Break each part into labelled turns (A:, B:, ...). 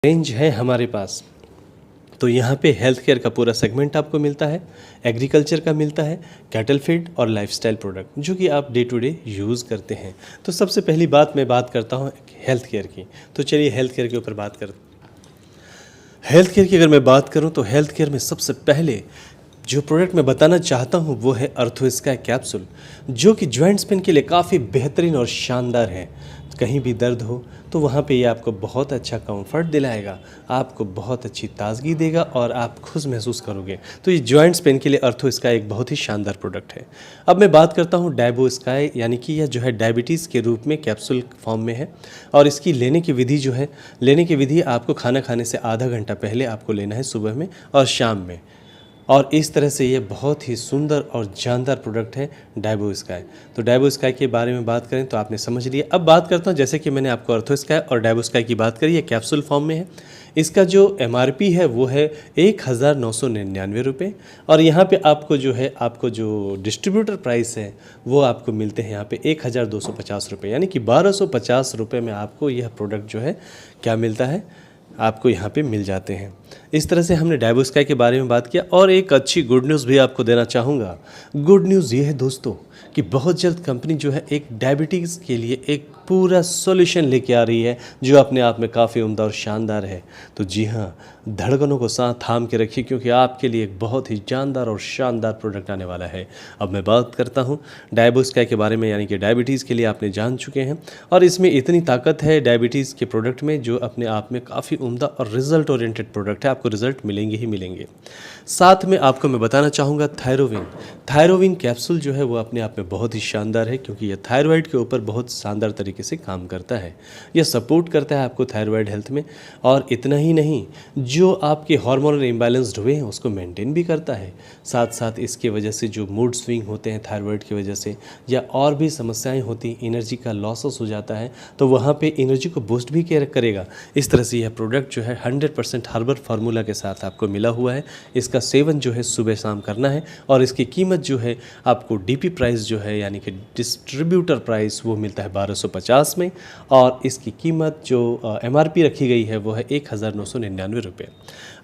A: Range है हमारे पास। तो यहाँ पे हेल्थ केयर का पूरा सेगमेंट आपको मिलता है, एग्रीकल्चर का मिलता है, कैटल फीड और लाइफस्टाइल प्रोडक्ट जो कि आप डे टू डे यूज़ करते हैं। तो सबसे पहली बात मैं बात करता हूँ हेल्थ केयर की। तो चलिए हेल्थ केयर के ऊपर बात करते हैं। हेल्थ केयर की अगर मैं बात करूँ तो हेल्थ केयर में सबसे पहले जो प्रोडक्ट मैं बताना चाहता हूँ वो है अर्थोस्काई कैप्सूल, जो कि जॉइंट्स पेन के लिए काफ़ी बेहतरीन और शानदार है। कहीं भी दर्द हो तो वहाँ पे ये आपको बहुत अच्छा कंफर्ट दिलाएगा, आपको बहुत अच्छी ताजगी देगा और आप खुश महसूस करोगे। तो ये जॉइंट्स पेन के लिए अर्थोस्काई एक बहुत ही शानदार प्रोडक्ट है। अब मैं बात करता हूँ डायबोस्काई, यानी कि यह जो है डायबिटीज़ के रूप में कैप्सूल फॉर्म में है और इसकी लेने की विधि जो है, लेने की विधि आपको खाना खाने से आधा घंटा पहले आपको लेना है, सुबह में और शाम में। और इस तरह से ये बहुत ही सुंदर और जानदार प्रोडक्ट है डायबोस्काई। तो डायबोस्काई के बारे में बात करें तो आपने समझ लिया। अब बात करता हूँ, जैसे कि मैंने आपको अर्थोस्काई और डायबोस्काई की बात करी, ये कैप्सूल फॉर्म में है। इसका जो MRP है वो है 1999 रुपये और यहाँ पे आपको जो है, आपको जो डिस्ट्रीब्यूटर प्राइस है वो आपको मिलते हैं यहाँ पे 1250 रुपये, यानी कि 1250 रुपये में आपको यह प्रोडक्ट जो है क्या मिलता है, आपको यहाँ पे मिल जाते हैं। इस तरह से हमने डायबोस्काई के बारे में बात किया। और एक अच्छी गुड न्यूज़ भी आपको देना चाहूँगा। गुड न्यूज़ ये है दोस्तों कि बहुत जल्द कंपनी जो है एक डायबिटीज़ के लिए एक पूरा सॉल्यूशन लेके आ रही है जो अपने आप में काफ़ी उम्दा और शानदार है। तो जी हाँ, धड़कनों को साथ थाम के रखिए क्योंकि आपके लिए एक बहुत ही जानदार और शानदार प्रोडक्ट आने वाला है। अब मैं बात करता हूँ डायबोस्काई के बारे में, यानी कि डायबिटीज़ के लिए आपने जान चुके हैं और इसमें इतनी ताकत है डायबिटीज़ के प्रोडक्ट में जो अपने आप में काफ़ी उम्दा और रिजल्ट ओरिएंटेड प्रोडक्ट है। आपको रिजल्ट मिलेंगे ही मिलेंगे। साथ में आपको मैं बताना चाहूँगा थायरोविन कैप्सूल जो है वो अपने आप में बहुत ही शानदार है क्योंकि यह थायराइड के ऊपर बहुत शानदार तरीके से काम करता है। यह सपोर्ट करता है आपको थायराइड हेल्थ में और इतना ही नहीं, जो आपके हार्मोनल इम्बैलेंस्ड हुए हैं उसको मेंटेन भी करता है। साथ साथ इसके वजह से जो मूड स्विंग होते हैं थायराइड की वजह से या और भी समस्याएं होती, एनर्जी का लॉसेस हो जाता है, तो वहाँ पे एनर्जी को बूस्ट भी करेगा। इस तरह से यह प्रोडक्ट जो है 100% हर्बल फार्मूला के साथ आपको मिला हुआ है। इसका सेवन जो है सुबह शाम करना है और इसकी कीमत जो है आपको DP प्राइस जो है, यानी कि डिस्ट्रीब्यूटर प्राइस, वो मिलता है 1250 में और इसकी कीमत जो MRP रखी गई है वो है 1999 रुपये।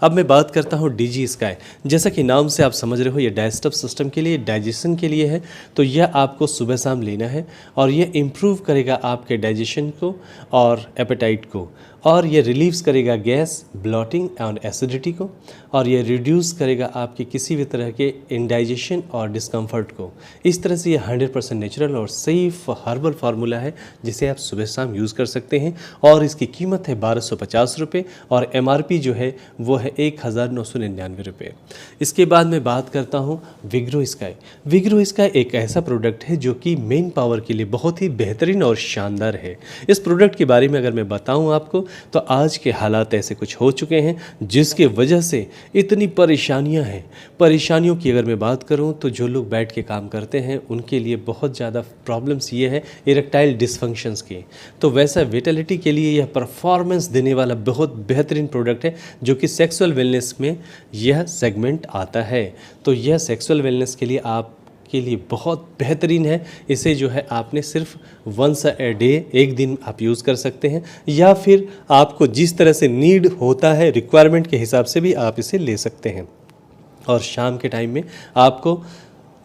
A: अब मैं बात करता हूँ DG स्काई। जैसा कि नाम से आप समझ रहे हो ये डाइजेस्टिव सिस्टम के लिए, डाइजेशन के लिए है। तो यह आपको सुबह शाम लेना है और यह इम्प्रूव करेगा आपके डाइजेशन को और एपेटाइट को, और ये रिलीव्स करेगा गैस, ब्लॉटिंग और एसिडिटी को, और ये रिड्यूस करेगा आपके किसी भी तरह के इंडाइजेशन और डिस्कम्फर्ट को। इस तरह से ये 100% नेचुरल और सेफ हर्बल फार्मूला है जिसे आप सुबह शाम यूज़ कर सकते हैं और इसकी कीमत है 1250 रुपये और MRP जो है वो है 1999 रुपये। इसके बाद मैं बात करता हूँ विग्रो स्काई एक ऐसा प्रोडक्ट है जो कि मेन पावर के लिए बहुत ही बेहतरीन और शानदार है। इस प्रोडक्ट के बारे में अगर मैं बताऊँ आपको तो आज के हालात ऐसे कुछ हो चुके हैं जिसके वजह से इतनी परेशानियां हैं। परेशानियों की अगर मैं बात करूं तो जो लोग बैठ के काम करते हैं उनके लिए बहुत ज़्यादा प्रॉब्लम्स ये है इरेक्टाइल डिसफंक्शंस की। तो वैसा विटेलिटी के लिए यह परफॉर्मेंस देने वाला बहुत बेहतरीन प्रोडक्ट है जो कि सेक्सुअल वेलनेस में यह सेगमेंट आता है। तो यह सेक्सुअल वेलनेस के लिए आप के लिए बहुत बेहतरीन है। इसे जो है आपने सिर्फ वंस अ डे, एक दिन आप यूज़ कर सकते हैं या फिर आपको जिस तरह से नीड होता है, रिक्वायरमेंट के हिसाब से भी आप इसे ले सकते हैं। और शाम के टाइम में आपको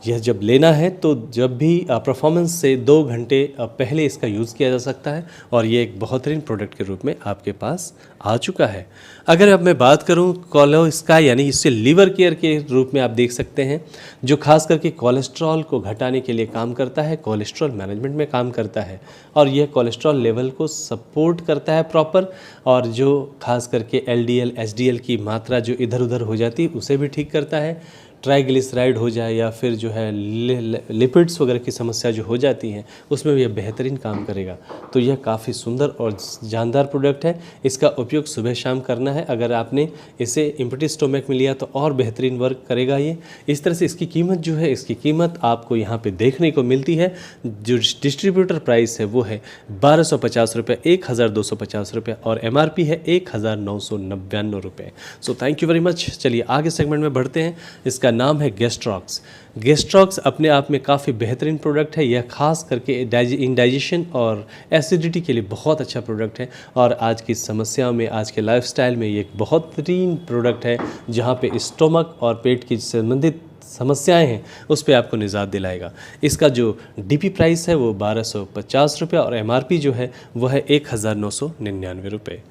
A: यह जब लेना है तो जब भी परफॉर्मेंस से 2 घंटे पहले इसका यूज़ किया जा सकता है और ये एक बेहतरीन प्रोडक्ट के रूप में आपके पास आ चुका है। अगर अब मैं बात करूं कोलोस्काई, यानी इससे लीवर केयर के रूप में आप देख सकते हैं, जो खास करके कोलेस्ट्रॉल को घटाने के लिए काम करता है, कोलेस्ट्रॉल मैनेजमेंट में काम करता है और यह कोलेस्ट्रॉल लेवल को सपोर्ट करता है प्रॉपर, और जो खास करके LDL HDL की मात्रा जो इधर उधर हो जाती है उसे भी ठीक करता है। ट्राइग्लिसराइड हो जाए या फिर जो है लिपिड्स वगैरह की समस्या जो हो जाती हैं उसमें भी यह बेहतरीन काम करेगा। तो यह काफ़ी सुंदर और जानदार प्रोडक्ट है। इसका उपयोग सुबह शाम करना है। अगर आपने इसे एम्प्टी स्टोमक में लिया तो और बेहतरीन वर्क करेगा ये। इस तरह से इसकी कीमत जो है, इसकी कीमत आपको यहाँ पे देखने को मिलती है। जो डिस्ट्रीब्यूटर प्राइस है वो है 1250 रुपये, 1250 रुपये और MRP है 1999 रुपये। So thank you very much. चलिए आगे सेगमेंट में बढ़ते हैं। इसका जिसका नाम है गैस्ट्रॉक्स। गैस्ट्रॉक्स अपने आप में काफ़ी बेहतरीन प्रोडक्ट है। यह खास करके इंडाइजेशन और एसिडिटी के लिए बहुत अच्छा प्रोडक्ट है और आज की समस्याओं में, आज के लाइफस्टाइल में ये एक बहुत बेहतरीन प्रोडक्ट है जहाँ पे स्टोमक और पेट की संबंधित समस्याएं हैं उस पे आपको निजात दिलाएगा। इसका जो डीपी प्राइस है वो 1250 रुपये और एमआरपी जो है वो है 1999 रुपये।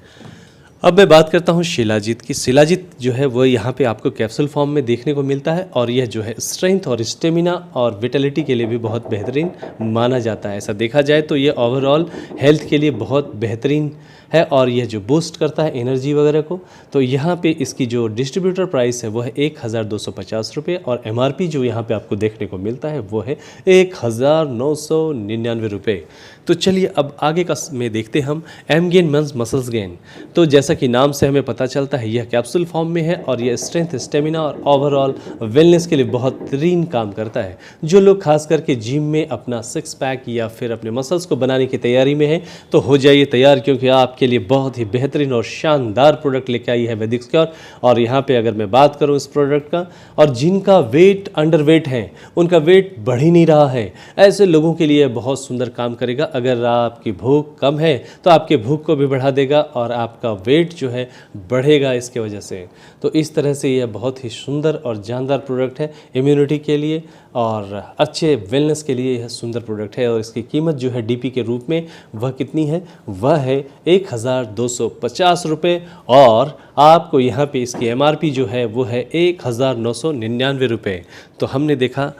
A: अब मैं बात करता हूँ शिलाजीत की। शिलाजीत जो है वो यहाँ पे आपको कैप्सूल फॉर्म में देखने को मिलता है और यह जो है स्ट्रेंथ और स्टेमिना और विटेलिटी के लिए भी बहुत बेहतरीन माना जाता है। ऐसा देखा जाए तो ये ओवरऑल हेल्थ के लिए बहुत बेहतरीन है और यह जो बूस्ट करता है एनर्जी वगैरह को। तो यहाँ पे इसकी जो डिस्ट्रीब्यूटर प्राइस है वो है 1250 रुपये और एमआरपी जो यहाँ पे आपको देखने को मिलता है वो है 1999 रुपये। तो चलिए अब आगे का में देखते हम एम गेन मेंस मसल्स गेन। तो जैसा कि नाम से हमें पता चलता है यह कैप्सूल फॉर्म में है और यह स्ट्रेंथ, स्टेमिना और ओवरऑल वेलनेस के लिए बहुत बेहतरीन काम करता है। जो लोग खास करके जिम में अपना सिक्स पैक या फिर अपने मसल्स को बनाने की तैयारी में है तो हो जाइए तैयार, क्योंकि आपके लिए बहुत ही बेहतरीन और शानदार प्रोडक्ट लेके आई है वैदिक स्क्योर। और यहाँ पे अगर मैं बात करूँ इस प्रोडक्ट का, और जिनका वेट अंडर वेट है, उनका वेट बढ़ ही नहीं रहा है, ऐसे लोगों के लिए बहुत सुंदर काम करेगा। अगर आपकी भूख कम है तो आपके भूख को भी बढ़ा देगा और आपका वेट जो है बढ़ेगा इसके वजह से। तो इस तरह से यह बहुत ही सुंदर और जानदार प्रोडक्ट है इम्यूनिटी के लिए और अच्छे वेलनेस के लिए। यह सुंदर प्रोडक्ट है और इसकी कीमत जो है डीपी के रूप में वह कितनी है, वह है 1250 रुपये और आपको यहाँ पे इसकी एमआरपी जो है वो है 1999 रुपये। तो हमने देखा।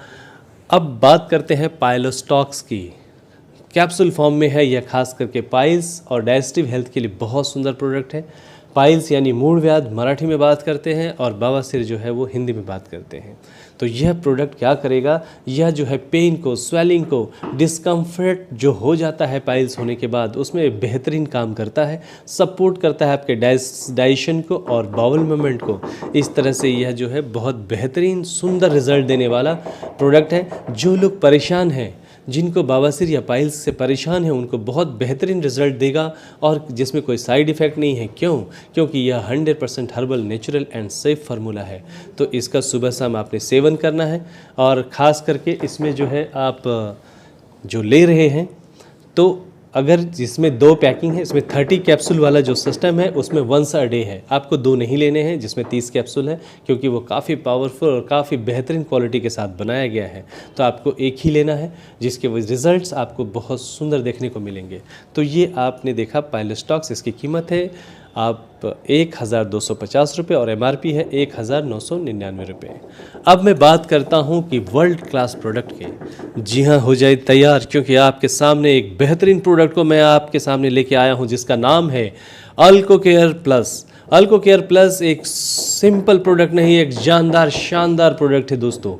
A: अब बात करते हैं पाइलोस्टॉक्स की। कैप्सूल फॉर्म में है यह, खास करके पाइल्स और डाइजेस्टिव हेल्थ के लिए बहुत सुंदर प्रोडक्ट है। पाइल्स यानी मूड व्याध मराठी में बात करते हैं और बवासीर जो है वो हिंदी में बात करते हैं। तो यह प्रोडक्ट क्या करेगा, यह जो है पेन को, स्वेलिंग को, डिस्कम्फर्ट जो हो जाता है पाइल्स होने के बाद, उसमें बेहतरीन काम करता है, सपोर्ट करता है आपके डाइजेशन को और बाउल मूवमेंट को। इस तरह से यह जो है बहुत बेहतरीन सुंदर रिजल्ट देने वाला प्रोडक्ट है। जो लोग परेशान हैं, जिनको बवासीर या पाइल्स से परेशान है, उनको बहुत बेहतरीन रिजल्ट देगा और जिसमें कोई साइड इफ़ेक्ट नहीं है। क्यों? क्योंकि यह 100% herbal, natural and safe formula है। तो इसका सुबह शाम आपने सेवन करना है और ख़ास करके इसमें जो है आप जो ले रहे हैं, तो अगर जिसमें 2 पैकिंग है, इसमें 30 कैप्सूल वाला जो सिस्टम है उसमें वंस अ डे है। आपको 2 नहीं लेने हैं जिसमें 30 कैप्सूल है, क्योंकि वो काफ़ी पावरफुल और काफ़ी बेहतरीन क्वालिटी के साथ बनाया गया है। तो आपको एक ही लेना है जिसके रिजल्ट्स आपको बहुत सुंदर देखने को मिलेंगे। तो ये आपने देखा पाइलोस्टॉक्स। इसकी कीमत है आप 1250 रुपये और एमआरपी है 1999 रुपये। अब मैं बात करता हूं कि वर्ल्ड क्लास प्रोडक्ट के। जी हाँ, हो जाए तैयार, क्योंकि आपके सामने एक बेहतरीन प्रोडक्ट को मैं आपके सामने लेके आया हूं जिसका नाम है अल्कोकेयर प्लस। अल्कोकेयर प्लस एक सिंपल प्रोडक्ट नहीं, एक जानदार शानदार प्रोडक्ट है दोस्तों।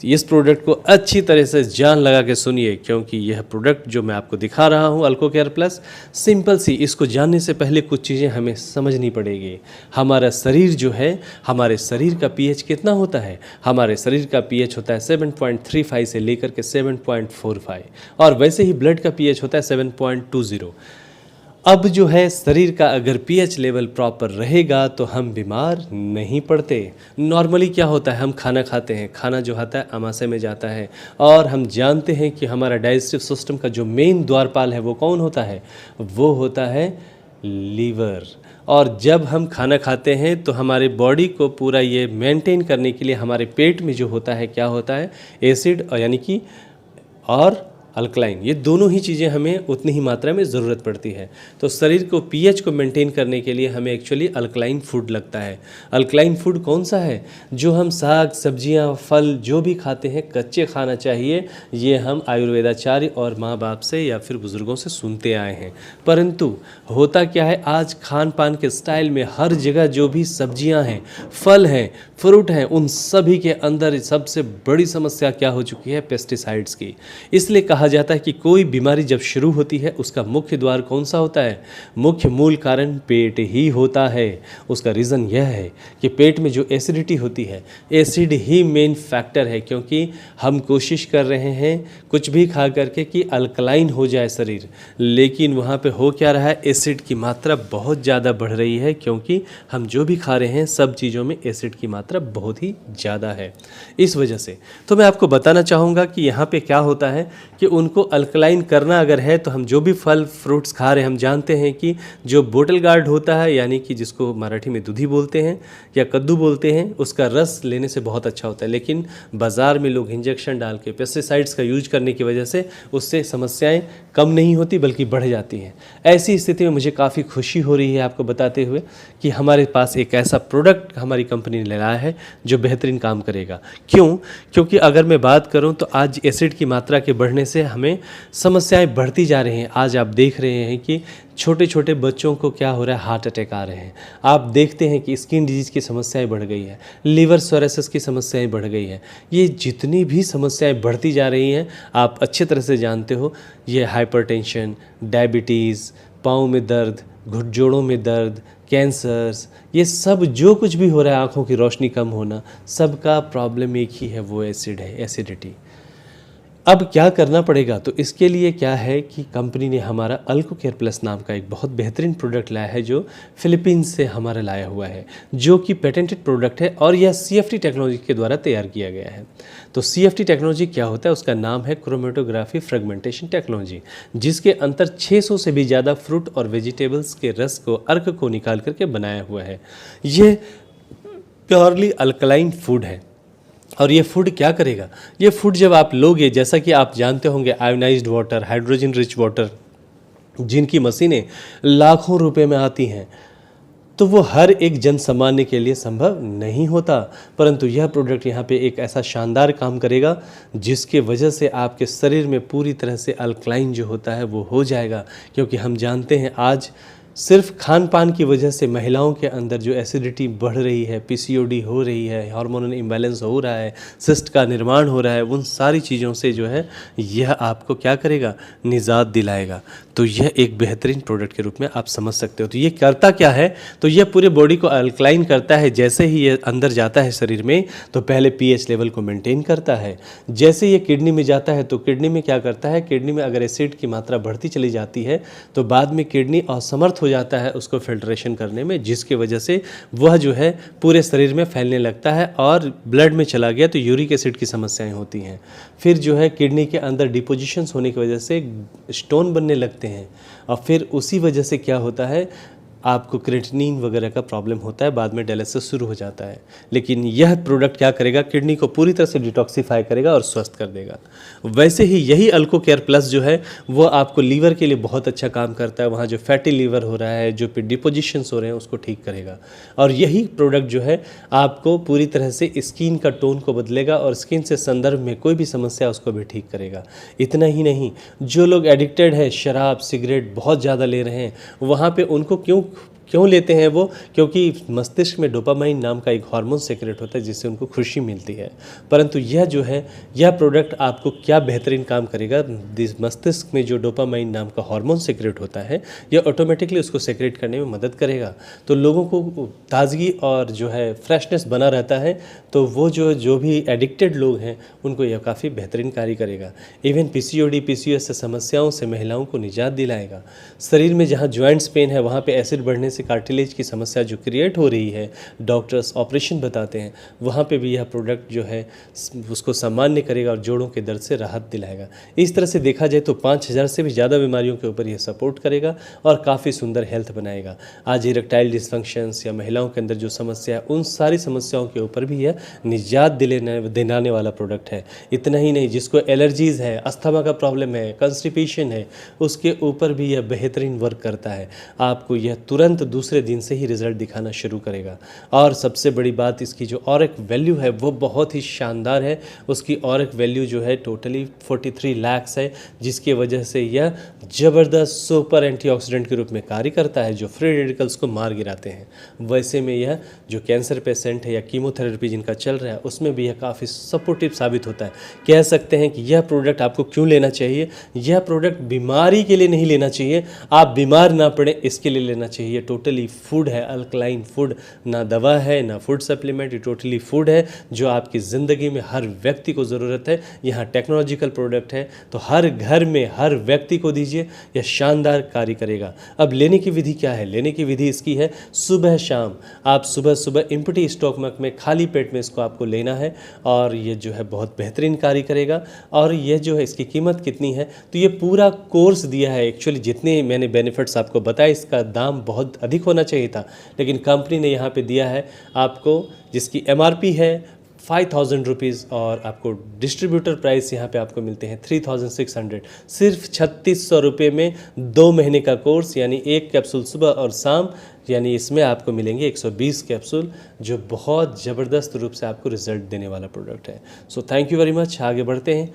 A: इस प्रोडक्ट को अच्छी तरह से जान लगा के सुनिए, क्योंकि यह प्रोडक्ट जो मैं आपको दिखा रहा हूँ अल्कोकेयर प्लस, सिंपल सी, इसको जानने से पहले कुछ चीज़ें हमें समझनी पड़ेगी। हमारा शरीर जो है, हमारे शरीर का पीएच कितना होता है? हमारे शरीर का पीएच होता है 7.35 से लेकर के 7.45 और वैसे ही ब्लड का पीएच होता है 7.20। अब जो है शरीर का अगर पीएच लेवल प्रॉपर रहेगा तो हम बीमार नहीं पड़ते। नॉर्मली क्या होता है, हम खाना खाते हैं, खाना जो आता है आमाशय में जाता है और हम जानते हैं कि हमारा डाइजेस्टिव सिस्टम का जो मेन द्वारपाल है वो कौन होता है? वो होता है लीवर। और जब हम खाना खाते हैं तो हमारे बॉडी को पूरा ये मेंटेन करने के लिए हमारे पेट में जो होता है, क्या होता है? एसिड यानी कि और अल्कलाइन, ये दोनों ही चीज़ें हमें उतनी ही मात्रा में ज़रूरत पड़ती है। तो शरीर को पीएच को मेंटेन करने के लिए हमें एक्चुअली अल्कलाइन फूड लगता है। अल्कलाइन फूड कौन सा है? जो हम साग, सब्जियां, फल जो भी खाते हैं कच्चे खाना चाहिए, ये हम आयुर्वेदाचार्य और माँ बाप से या फिर बुज़ुर्गों से सुनते आए हैं। परंतु होता क्या है, आज खान पान के स्टाइल में हर जगह जो भी सब्जियां हैं, फल हैं, फ्रूट हैं, उन सभी के अंदर सबसे बड़ी समस्या क्या हो चुकी है? पेस्टिसाइड्स की। इसलिए कहा जाता है कि कोई बीमारी जब शुरू होती है उसका मुख्य द्वार कौन सा होता है? मुख्य मूल कारण पेट ही होता है। उसका रीज़न यह है कि पेट में जो एसिडिटी होती है, एसिड ही मेन फैक्टर है, क्योंकि हम कोशिश कर रहे हैं कुछ भी खा करके कि अल्कलाइन हो जाए शरीर, लेकिन वहाँ पे हो क्या रहा है, एसिड की मात्रा बहुत ज़्यादा बढ़ रही है, क्योंकि हम जो भी खा रहे हैं सब चीज़ों में एसिड की मात्रा बहुत ही ज़्यादा है। इस वजह से तो मैं आपको बताना चाहूँगा कि यहाँ पे क्या होता है कि उनको अल्कलाइन करना अगर है तो हम जो भी फल फ्रूट्स खा रहे हैं, हम जानते हैं कि जो बोटल गार्ड होता है, यानी कि जिसको मराठी में दूधी बोलते हैं या कद्दू बोलते हैं, उसका रस लेने से बहुत अच्छा होता है, लेकिन बाज़ार में लोग इंजेक्शन डाल के पेस्टिसाइड्स का यूज करने की वजह से उससे समस्याएं कम नहीं होती बल्कि बढ़ जाती हैं। ऐसी स्थिति में मुझे काफ़ी खुशी हो रही है आपको बताते हुए कि हमारे पास एक ऐसा प्रोडक्ट हमारी कंपनी ने लाया है जो बेहतरीन काम करेगा। क्यों? क्योंकि अगर मैं बात करूं तो आज एसिड की मात्रा के बढ़ने से हमें समस्याएं बढ़ती जा रही हैं। आज आप देख रहे हैं कि छोटे छोटे बच्चों को क्या हो रहा है, हार्ट अटैक आ रहे हैं। आप देखते हैं कि स्किन डिजीज़ की समस्याएं बढ़ गई है, लीवर सोरेसिस की समस्याएं बढ़ गई हैं। ये जितनी भी समस्याएं बढ़ती जा रही हैं, आप अच्छे तरह से जानते हो, ये हाइपरटेंशन, डायबिटीज़, पाँव में दर्द, घुटजोड़ों में दर्द, कैंसर्स, ये सब जो कुछ भी हो रहा है, आँखों की रोशनी कम होना, सबका प्रॉब्लम एक ही है, वो एसिड है, एसिडिटी। अब क्या करना पड़ेगा? तो इसके लिए क्या है कि कंपनी ने हमारा अल्को केयर प्लस नाम का एक बहुत बेहतरीन प्रोडक्ट लाया है, जो फिलीपींस से हमारा लाया हुआ है, जो कि पेटेंटेड प्रोडक्ट है और यह CFT टेक्नोलॉजी के द्वारा तैयार किया गया है। तो CFT टेक्नोलॉजी क्या होता है? उसका नाम है क्रोमेटोग्राफी फ्रेगमेंटेशन टेक्नोलॉजी, जिसके अंतर 600 से भी ज़्यादा फ्रूट और वेजिटेबल्स के रस को, अर्क को निकाल करके बनाया हुआ है। ये प्योरली अल्कलाइन फूड है। और ये फूड क्या करेगा? ये फूड जब आप लोगे, जैसा कि आप जानते होंगे, ionised water, hydrogen rich water, जिनकी मशीनें लाखों रुपए में आती हैं, तो वो हर एक जन सामान्य के लिए संभव नहीं होता। परंतु यह प्रोडक्ट यहाँ पे एक ऐसा शानदार काम करेगा जिसके वजह से आपके शरीर में पूरी तरह से अल्कलाइन जो होता है वो हो जाएगा। क्योंकि हम जानते हैं आज सिर्फ खान पान की वजह से महिलाओं के अंदर जो एसिडिटी बढ़ रही है, PCOD हो रही है, हार्मोनल इम्बैलेंस हो रहा है, सिस्ट का निर्माण हो रहा है, उन सारी चीज़ों से जो है यह आपको क्या करेगा? निजात दिलाएगा। तो यह एक बेहतरीन प्रोडक्ट के रूप में आप समझ सकते हो। तो ये करता क्या है? तो यह पूरे बॉडी को अल्कलाइन करता है। जैसे ही ये अंदर जाता है शरीर में तो पहले pH लेवल को मेंटेन करता है। जैसे ये किडनी में जाता है तो किडनी में क्या करता है? किडनी में अगर एसिड की मात्रा बढ़ती चली जाती है तो बाद में किडनी असमर्थ हो जाता है उसको फिल्ट्रेशन करने में, जिसकी वजह से वह जो है पूरे शरीर में फैलने लगता है और ब्लड में चला गया तो यूरिक एसिड की समस्याएं होती हैं। फिर जो है किडनी के अंदर डिपोजिशंस होने की वजह से स्टोन बनने लगते हैं और फिर उसी वजह से क्या होता है, आपको क्रिएटिनिन वगैरह का प्रॉब्लम होता है, बाद में डायलिसिस शुरू हो जाता है। लेकिन यह प्रोडक्ट क्या करेगा? किडनी को पूरी तरह से डिटॉक्सिफाई करेगा और स्वस्थ कर देगा। वैसे ही यही अल्को केयर प्लस जो है वो आपको लीवर के लिए बहुत अच्छा काम करता है। वहाँ जो फैटी लीवर हो रहा है, जो डिपोजिशंस हो रहे हैं, उसको ठीक करेगा। और यही प्रोडक्ट जो है आपको पूरी तरह से स्किन का टोन को बदलेगा और स्किन से संदर्भ में कोई भी समस्या उसको भी ठीक करेगा। इतना ही नहीं, जो लोग एडिक्टेड है, शराब सिगरेट बहुत ज़्यादा ले रहे हैं, वहाँ पे उनको क्यों लेते हैं वो? क्योंकि मस्तिष्क में डोपामाइन नाम का एक हार्मोन सेक्रेट होता है जिससे उनको खुशी मिलती है। परंतु यह जो है, यह प्रोडक्ट आपको क्या बेहतरीन काम करेगा? मस्तिष्क में जो डोपामाइन नाम का हार्मोन सेक्रेट होता है, यह ऑटोमेटिकली उसको सेक्रेट करने में मदद करेगा। तो लोगों को ताजगी और जो है फ्रेशनेस बना रहता है। तो वो जो भी एडिक्टेड लोग हैं उनको यह काफ़ी बेहतरीन कार्य करेगा। इवन PCOD PCOS से समस्याओं से महिलाओं को निजात दिलाएगा। शरीर में जहाँ जॉइंट्स पेन है वहाँ पे एसिड बढ़ने से कार्टिलेज की समस्या जो क्रिएट हो रही है, डॉक्टर्स ऑपरेशन बताते हैं, वहाँ पे भी यह प्रोडक्ट जो है उसको सामान्य करेगा और जोड़ों के दर्द से राहत दिलाएगा। इस तरह से देखा जाए तो 5000 से भी ज़्यादा बीमारियों के ऊपर यह सपोर्ट करेगा और काफ़ी सुंदर हेल्थ बनाएगा। आज इरेक्टाइल डिसफंक्शंस या महिलाओं के अंदर जो समस्या है, उन सारी समस्याओं के ऊपर भी यह निजात दिलाने वाला प्रोडक्ट है। इतना ही नहीं, जिसको एलर्जीज़ है, अस्थमा का प्रॉब्लम है, कंस्टिपेशन है, उसके ऊपर भी यह बेहतरीन वर्क करता है। आपको यह तुरंत दूसरे दिन से ही रिज़ल्ट दिखाना शुरू करेगा। और सबसे बड़ी बात, इसकी जो और एक वैल्यू है वो बहुत ही शानदार है। उसकी और एक वैल्यू जो है टोटली 43 लाख है, जिसकी वजह से यह ज़बरदस्त सुपर एंटीऑक्सीडेंट के रूप में कार्य करता है जो फ्री रेडिकल्स को मार गिराते हैं। वैसे में यह जो कैंसर पेशेंट है या कीमोथेरेपी जिनका चल रहा है उसमें भी यह काफ़ी सपोर्टिव साबित होता है। कह सकते हैं कि यह प्रोडक्ट आपको क्यों लेना चाहिए। यह प्रोडक्ट बीमारी के लिए नहीं लेना चाहिए, आप बीमार ना पड़े इसके लिए लेना चाहिए। टोटली फूड है, अल्कलाइन फूड, ना दवा है ना फूड सप्लीमेंट, ये टोटली फूड है जो आपकी ज़िंदगी में हर व्यक्ति को ज़रूरत है। यहाँ टेक्नोलॉजिकल प्रोडक्ट है तो हर घर में हर व्यक्ति को दीजिए, यह शानदार कार्य करेगा। अब लेने की विधि क्या है? लेने की विधि इसकी है सुबह शाम। आप सुबह सुबह एम्प्टी स्टोमक में खाली पेट में इसको आपको लेना है और ये जो है बहुत बेहतरीन कार्य करेगा। और ये जो है इसकी कीमत कितनी है, तो ये पूरा कोर्स दिया है। एक्चुअली जितने मैंने बेनिफिट्स आपको बताए इसका दाम बहुत अधिक होना चाहिए था, लेकिन कंपनी ने यहाँ पे दिया है आपको, जिसकी MRP है 5000 रुपीज़ और आपको डिस्ट्रीब्यूटर प्राइस यहाँ पे आपको मिलते हैं 3600। सिर्फ 3600 रुपये में 2 महीने का कोर्स, यानी एक कैप्सूल सुबह और शाम, यानी इसमें आपको मिलेंगे 120 कैप्सूल, जो बहुत ज़बरदस्त रूप से आपको रिजल्ट देने वाला प्रोडक्ट है। So thank you very much. आगे बढ़ते हैं।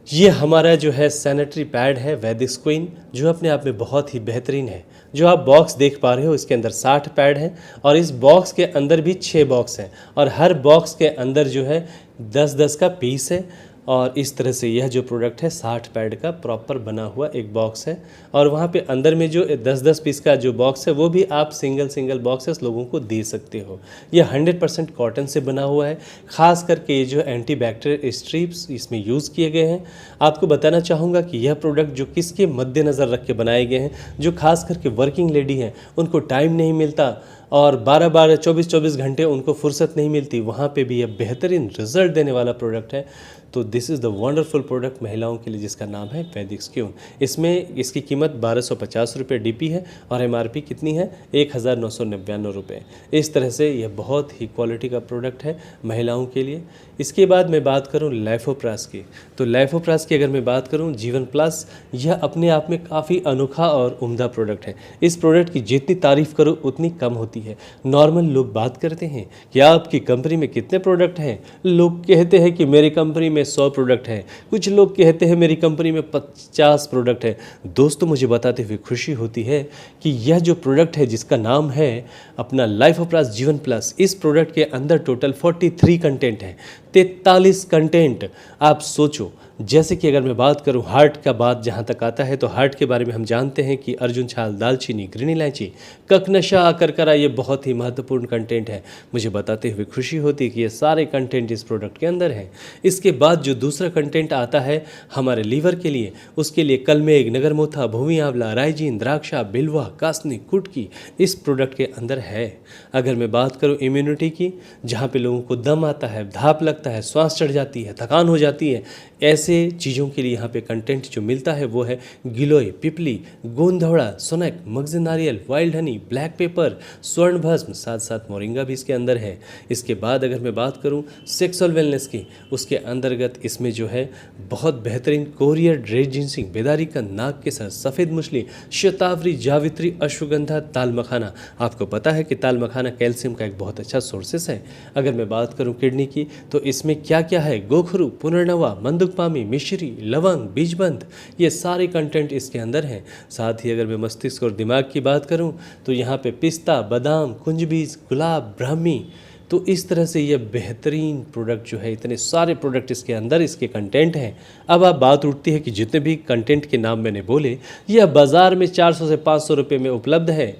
A: ये हमारा जो है सैनिटरी पैड है वैदिक्स क्वीन, जो अपने आप में बहुत ही बेहतरीन है। जो आप बॉक्स देख पा रहे हो इसके अंदर 60 पैड हैं और इस बॉक्स के अंदर भी 6 बॉक्स हैं और हर बॉक्स के अंदर जो है 10-10 का पीस है। और इस तरह से यह जो प्रोडक्ट है 60 पैड का प्रॉपर बना हुआ एक बॉक्स है और वहाँ पे अंदर में जो 10-10 पीस का जो बॉक्स है वो भी आप सिंगल बॉक्सेस लोगों को दे सकते हो। यह 100% कॉटन से बना हुआ है। ख़ास करके ये जो एंटीबैक्टीरियल स्ट्रिप्स इसमें यूज़ किए गए हैं। आपको बताना चाहूँगा कि यह प्रोडक्ट जो किसके मद्देनज़र रख के बनाए गए हैं, जो खास करके वर्किंग लेडी हैं, उनको टाइम नहीं मिलता और 12-12 24-24 घंटे उनको फुर्सत नहीं मिलती, वहाँ पे भी यह बेहतरीन रिजल्ट देने वाला प्रोडक्ट है। तो this is the wonderful product महिलाओं के लिए, जिसका नाम है वैदिक्स क्यून। इसमें इसकी कीमत 1250 रुपये DP है और MRP कितनी है 1999 रुपये। इस तरह से यह बहुत ही क्वालिटी का प्रोडक्ट है महिलाओं के लिए। इसके बाद मैं बात करूं लाइफोप्रास की, तो लाइफोप्रास की अगर मैं बात करूं जीवन प्लस, यह अपने आप में काफ़ी अनोखा और उम्दा प्रोडक्ट है। इस प्रोडक्ट की जितनी तारीफ़ करो उतनी कम होती है। नॉर्मल लोग बात करते हैं कि आपकी कंपनी में कितने प्रोडक्ट हैं, लोग कहते हैं कि मेरी कंपनी में 100 प्रोडक्ट हैं, कुछ लोग कहते हैं मेरी कंपनी में 50 प्रोडक्ट है। दोस्तों, मुझे बताते हुए खुशी होती है कि यह जो प्रोडक्ट है जिसका नाम है अपना लाइफोप्रास जीवन प्लस, इस प्रोडक्ट के अंदर टोटल 43 कंटेंट है, 43 कंटेंट। आप सोचो, जैसे कि अगर मैं बात करूं हार्ट का बात जहां तक आता है, तो हार्ट के बारे में हम जानते हैं कि अर्जुन छाल, दालचीनी, ग्रीन इलायची, ककनशा, अकरकरा, ये बहुत ही महत्वपूर्ण कंटेंट है। मुझे बताते हुए खुशी होती है कि ये सारे कंटेंट इस प्रोडक्ट के अंदर हैं। इसके बाद जो दूसरा कंटेंट आता है हमारे लीवर के लिए, उसके लिए कलमेघ, नगरमोथा, भूमि आंवला, राइजीन, द्राक्षा, बिल्वा, कासनी, कुटकी इस प्रोडक्ट के अंदर है। अगर मैं बात करूँ इम्यूनिटी की, जहाँ पे लोगों को दम आता है, धाप लगता है, श्वास चढ़ जाती है, थकान हो जाती है, ऐसे चीज़ों के लिए यहाँ पे कंटेंट जो मिलता है वो है गिलोय, पिपली, गोंधौड़ा, सोनक, मगज नारियल, वाइल्ड हनी, ब्लैक पेपर, स्वर्ण भस्म, साथ साथ मोरिंगा भी इसके अंदर है। इसके बाद अगर मैं बात करूँ सेक्सुअल वेलनेस की, उसके अंतर्गत इसमें जो है बहुत बेहतरीन कोरियर, रेड जिनसिंग, बेदारी का, नाग के सर, सफ़ेद मछली, शतावरी, जावित्री, अश्वगंधा, ताल मखाना। आपको पता है कि ताल मखाना कैल्शियम का एक बहुत अच्छा सोर्सेस है। अगर मैं बात करूँ किडनी की, तो इसमें क्या क्या है, गोखरू, पुनर्नवा, मंदुकपामी, मिश्री, लवंग, बीजबंद, ये सारे कंटेंट इसके अंदर हैं। साथ ही अगर मैं मस्तिष्क और दिमाग की बात करूं, तो यहाँ पे पिस्ता, बादाम, कुंजबीज, गुलाब, ब्राह्मी, तो इस तरह से ये बेहतरीन प्रोडक्ट जो है, इतने सारे प्रोडक्ट इसके अंदर इसके कंटेंट हैं। अब आप बात उठती है कि जितने भी कंटेंट के नाम मैंने बोले, यह बाज़ार में 400 से 500 रुपये में उपलब्ध है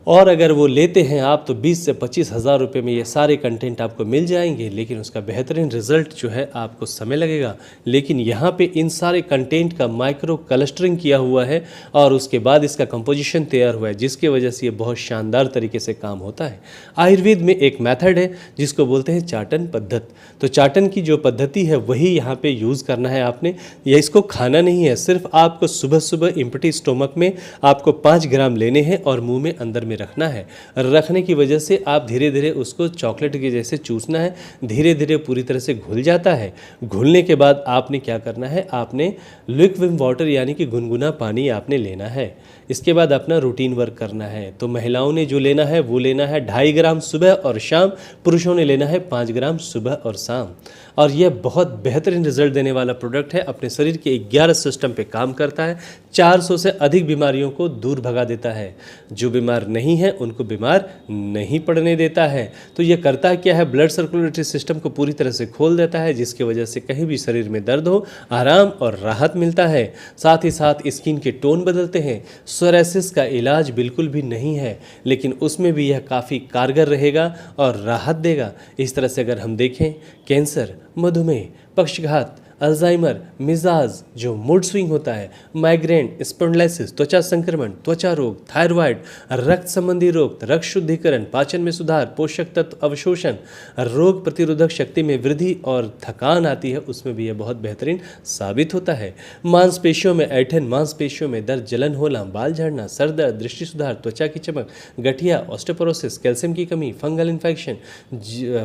A: और अगर वो लेते हैं आप तो 20 से 25 हज़ार रुपये में ये सारे कंटेंट आपको मिल जाएंगे, लेकिन उसका बेहतरीन रिजल्ट जो है आपको समय लगेगा। लेकिन यहाँ पे इन सारे कंटेंट का माइक्रो क्लस्टरिंग किया हुआ है और उसके बाद इसका कंपोजिशन तैयार हुआ है, जिसकी वजह से ये बहुत शानदार तरीके से काम होता है। आयुर्वेद में एक मेथड है जिसको बोलते हैं चाटन पद्धत। तो चाटन की जो पद्धति है वही यहाँ पर यूज़ करना है आपने। या इसको खाना नहीं है, सिर्फ आपको सुबह सुबह एम्प्टी स्टोमक में आपको 5 ग्राम लेने हैं और मुँह में अंदर में रखना है। रखने की वजह से आप धीरे धीरे उसको चॉकलेट के जैसे चूसना है, धीरे धीरे पूरी तरह से घुल जाता है। घुलने के बाद आपने क्या करना है, आपने लिक्विड वाटर यानी कि गुनगुना पानी आपने लेना है। इसके बाद अपना रूटीन वर्क करना है। तो महिलाओं ने जो लेना है वो लेना है 2.5 ग्राम सुबह और शाम, पुरुषों ने लेना है 5 ग्राम सुबह और शाम। और यह बहुत बेहतरीन रिजल्ट देने वाला प्रोडक्ट है। अपने शरीर के 11 सिस्टम पे काम करता है, 400 से अधिक बीमारियों को दूर भगा देता है। जो बीमार नहीं है उनको बीमार नहीं पड़ने देता है। तो ये करता क्या है, ब्लड सर्कुलेटरी सिस्टम को पूरी तरह से खोल देता है, जिसकी वजह से कहीं भी शरीर में दर्द हो आराम और राहत मिलता है। साथ ही साथ स्किन के टोन बदलते हैं। सोरायसिस का इलाज बिल्कुल भी नहीं है, लेकिन उसमें भी यह काफ़ी कारगर रहेगा और राहत देगा। इस तरह से अगर हम देखें, कैंसर, मधुमेह, पक्षघात, अल्जाइमर, मिजाज, जो मूड स्विंग होता है, माइग्रेन, स्पॉन्डिलाइसिस, त्वचा संक्रमण, त्वचा रोग, थायराइड, रक्त संबंधी रोग, रक्त शुद्धिकरण, पाचन में सुधार, पोषक तत्व अवशोषण, रोग प्रतिरोधक शक्ति में वृद्धि और थकान आती है, उसमें भी यह बहुत बेहतरीन साबित होता है। मांसपेशियों में ऐंठन, मांसपेशियों में दर्द, जलन होना, बाल झड़ना, सर दर्द, दृष्टि सुधार, त्वचा की चमक, गठिया, ऑस्टियोपोरोसिस, कैल्शियम की कमी, fungal infection,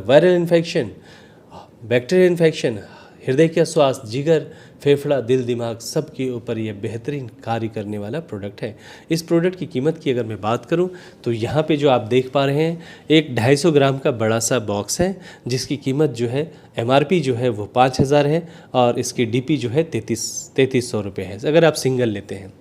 A: viral infection, bacterial infection, हृदय का स्वास्थ्य, जिगर, फेफड़ा, दिल, दिमाग, सब के ऊपर यह बेहतरीन कार्य करने वाला प्रोडक्ट है। इस प्रोडक्ट की कीमत की अगर मैं बात करूं तो यहाँ पे जो आप देख पा रहे हैं, एक 250 ग्राम का बड़ा सा बॉक्स है, जिसकी कीमत जो है MRP जो है वो 5000 है और इसकी DP जो है 3300 रुपये है अगर आप सिंगल लेते हैं।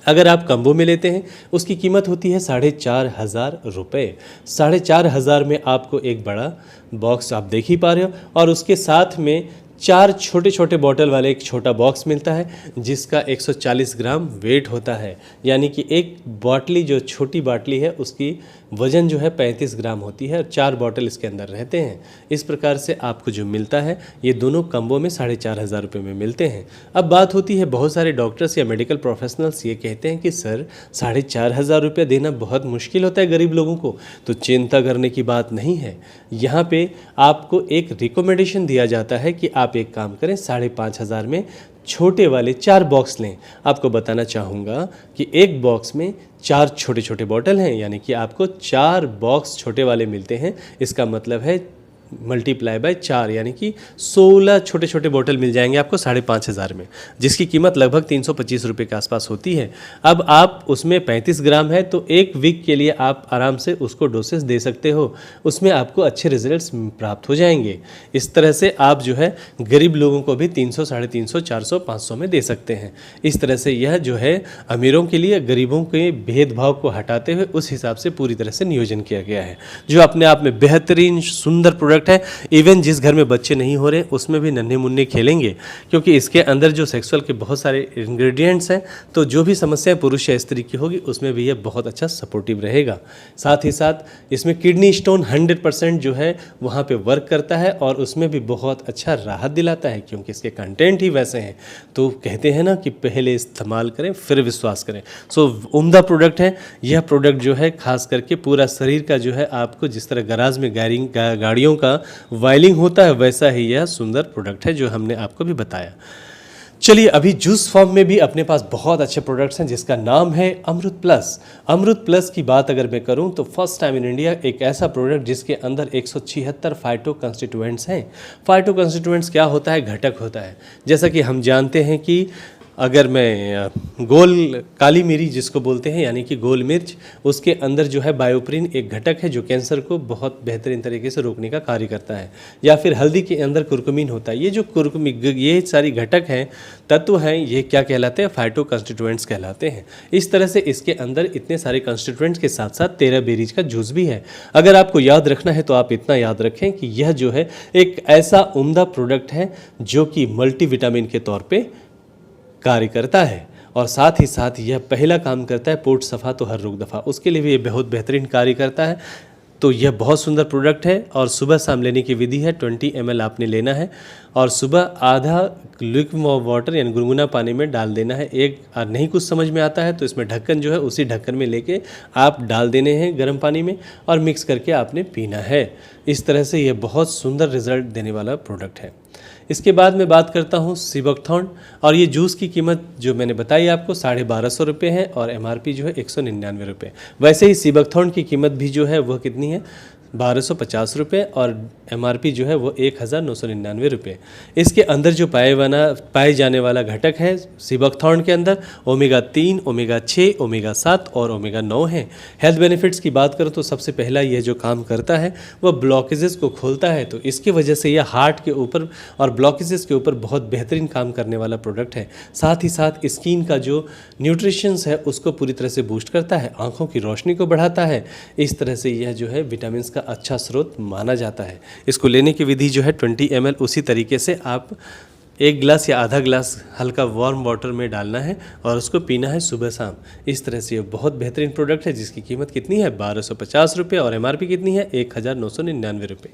A: अगर आप कम्बो में लेते हैं उसकी कीमत होती है 4500 रुपये। 4500 में आपको एक बड़ा बॉक्स आप देख ही पा रहे हो, और उसके साथ में 4 छोटे छोटे बॉटल वाले एक छोटा बॉक्स मिलता है, जिसका 140 ग्राम वेट होता है। यानी कि एक बॉटली, जो छोटी बाटली है, उसकी वज़न जो है 35 ग्राम होती है और 4 बॉटल इसके अंदर रहते हैं। इस प्रकार से आपको जो मिलता है ये दोनों कम्बो में 4500 रुपये में मिलते हैं। अब बात होती है, बहुत सारे डॉक्टर्स या मेडिकल प्रोफेशनल्स ये कहते हैं कि सर 4500 रुपये देना बहुत मुश्किल होता है गरीब लोगों को। तो चिंता करने की बात नहीं है। यहाँ पे आपको एक रिकमेंडेशन दिया जाता है कि आप एक काम करें, 5500 में छोटे वाले 4 बॉक्स लें। आपको बताना चाहूँगा कि एक बॉक्स में 4 छोटे छोटे बॉटल हैं, यानी कि आपको 4 बॉक्स छोटे वाले मिलते हैं। इसका मतलब है मल्टीप्लाई बाय 4, यानी कि 16 छोटे छोटे बोतल मिल जाएंगे आपको 5500 में, जिसकी कीमत लगभग 325 रुपये के आसपास होती है। अब आप उसमें 35 ग्राम है तो एक वीक के लिए आप आराम से उसको डोसेस दे सकते हो, उसमें आपको अच्छे रिजल्ट्स प्राप्त हो जाएंगे। इस तरह से आप जो है गरीब लोगों को भी 300, 350, 400, 500 में दे सकते हैं। इस तरह से यह जो है अमीरों के लिए गरीबों के भेदभाव को हटाते हुए उस हिसाब से पूरी तरह से नियोजन किया गया है, जो अपने आप में बेहतरीन सुंदर प्रोडक्ट है। इवन जिस घर में बच्चे नहीं हो रहे उसमें भी नन्हे मुन्ने खेलेंगे, क्योंकि इसके अंदर जो सेक्सुअल के बहुत सारे इंग्रेडिएंट्स हैं, तो जो भी समस्या पुरुष या स्त्री की होगी उसमें भी यह बहुत अच्छा सपोर्टिव रहेगा। साथ ही साथ इसमें किडनी स्टोन 100% जो है वहाँ पे वर्क करता है और उसमें भी बहुत अच्छा राहत दिलाता है, क्योंकि इसके कंटेंट ही वैसे हैं। तो कहते हैं ना कि पहले इस्तेमाल करें फिर विश्वास करें। सो उम्दा प्रोडक्ट है यह प्रोडक्ट, जो है खास करके पूरा शरीर का जो है, आपको जिस तरह गराज में गाड़ियों का वायलिंग होता है वैसा ही यह सुंदर प्रोडक्ट है जो हमने आपको भी बताया। चलिए, अभी जूस फॉर्म में भी अपने पास बहुत अच्छे प्रोडक्ट्स हैं, जिसका नाम है अमृत प्लस। अमृत प्लस की बात अगर मैं करूं तो फर्स्ट टाइम इन इंडिया एक ऐसा प्रोडक्ट जिसके अंदर 176 फाइटो कंस्टिट्यूएंट्स हैं। फाइटो कंस्टिट्यूएंट्स क्या होता है? घटक होता है। जैसा कि हम जानते हैं कि अगर मैं गोल काली मिरी जिसको बोलते हैं, यानी कि गोल मिर्च, उसके अंदर जो है बायोप्रिन एक घटक है जो कैंसर को बहुत बेहतरीन तरीके से रोकने का कार्य करता है। या फिर हल्दी के अंदर कुरकुमिन होता है। ये जो ये सारी घटक हैं, तत्व हैं, ये क्या कहलाते हैं? फाइटो कंस्टिट्यूएंट्स कहलाते हैं। इस तरह से इसके अंदर इतने सारे कंस्टिट्यूएंट्स के साथ साथ 13 बेरीज का जूस भी है। अगर आपको याद रखना है तो आप इतना याद रखें कि यह जो है एक ऐसा उम्दा प्रोडक्ट है जो कि मल्टीविटामिन के तौर पे कार्य करता है, और साथ ही साथ यह पहला काम करता है पोट सफ़ा तो हर रोग दफ़ा, उसके लिए भी ये बहुत बेहतरीन कार्य करता है। तो यह बहुत सुंदर प्रोडक्ट है और सुबह शाम लेने की विधि है। 20 ml आपने लेना है और सुबह आधा ल्यूकवार्म वाटर यानी गुनगुना पानी में डाल देना है। एक नहीं कुछ समझ में आता है तो इसमें ढक्कन जो है उसी ढक्कन में लेके आप डाल देने हैं गर्म पानी में और मिक्स करके आपने पीना है। इस तरह से यह बहुत सुंदर रिजल्ट देने वाला प्रोडक्ट है। इसके बाद मैं बात करता हूँ सीबकथॉर्न, और ये जूस की कीमत जो मैंने बताई आपको 1250 रुपये है और MRP जो है 199 रुपये। वैसे ही सीबकथॉर्न की कीमत भी जो है वह कितनी है? 1250 रुपये और MRP जो है वो 1999 रुपये। इसके अंदर जो पाए जाने वाला घटक है सिबकथॉर्न के अंदर ओमेगा 3, ओमेगा 6, ओमेगा 7 और ओमेगा 9 है। हेल्थ बेनिफिट्स की बात करूँ तो सबसे पहला यह जो काम करता है वह ब्लॉकेजेस को खोलता है, तो इसकी वजह से यह हार्ट के ऊपर और ब्लॉकेजेस के ऊपर बहुत बेहतरीन काम करने वाला प्रोडक्ट है। साथ ही साथ स्किन का जो न्यूट्रिशंस है उसको पूरी तरह से बूस्ट करता है, आँखों की रोशनी को बढ़ाता है। इस तरह से यह जो है विटामिन का अच्छा स्रोत माना जाता है। इसको लेने की विधि जो है 20 ml उसी तरीके से आप 1 गिलास या आधा गिलास हल्का वार्म वाटर में डालना है और उसको पीना है सुबह शाम। इस तरह से ये बहुत बेहतरीन प्रोडक्ट है जिसकी कीमत कितनी है 1250 रुपये और MRP कितनी है 1999 रुपये।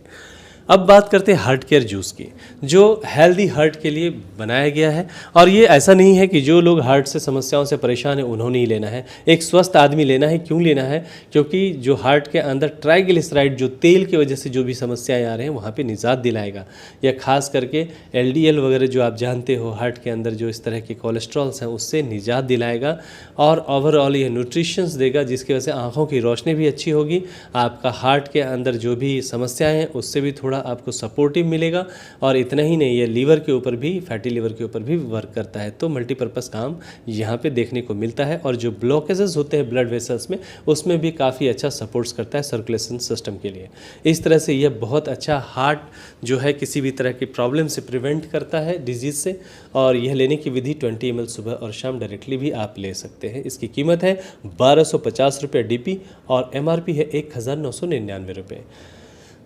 A: अब बात करते हैं हार्ट केयर जूस की, जो हेल्दी हार्ट के लिए बनाया गया है। और ये ऐसा नहीं है कि जो लोग हार्ट से समस्याओं से परेशान हैं उन्होंने ही लेना है, एक स्वस्थ आदमी लेना है। क्यों लेना है? क्योंकि जो हार्ट के अंदर ट्राइग्लिसराइड जो तेल की वजह से जो भी समस्याएं आ रहे हैं वहाँ पे निजात दिलाएगा। यह खास करके LDL वगैरह जो आप जानते हो हार्ट के अंदर जो इस तरह के कोलेस्ट्रॉल्स हैं उससे निजात दिलाएगा और ओवरऑल यह न्यूट्रिशंस देगा जिसकी वजह से आँखों की रोशनी भी अच्छी होगी। आपका हार्ट के अंदर जो भी समस्याएँ हैं उससे भी थोड़ा आपको सपोर्टिव मिलेगा। और इतना ही नहीं, ये लीवर के ऊपर भी, फैटी लीवर के ऊपर भी वर्क करता है। तो मल्टीपर्पज़ काम यहाँ पे देखने को मिलता है। और जो ब्लॉकेजेस होते हैं ब्लड वेसल्स में उसमें भी काफ़ी अच्छा सपोर्ट्स करता है सर्कुलेशन सिस्टम के लिए। इस तरह से यह बहुत अच्छा हार्ट जो है किसी भी तरह की प्रॉब्लम से प्रिवेंट करता है, डिजीज़ से। और यह लेने की विधि 20 ml सुबह और शाम डायरेक्टली भी आप ले सकते हैं। इसकी कीमत है 1250 रुपये DP और MRP है 1999 रुपये।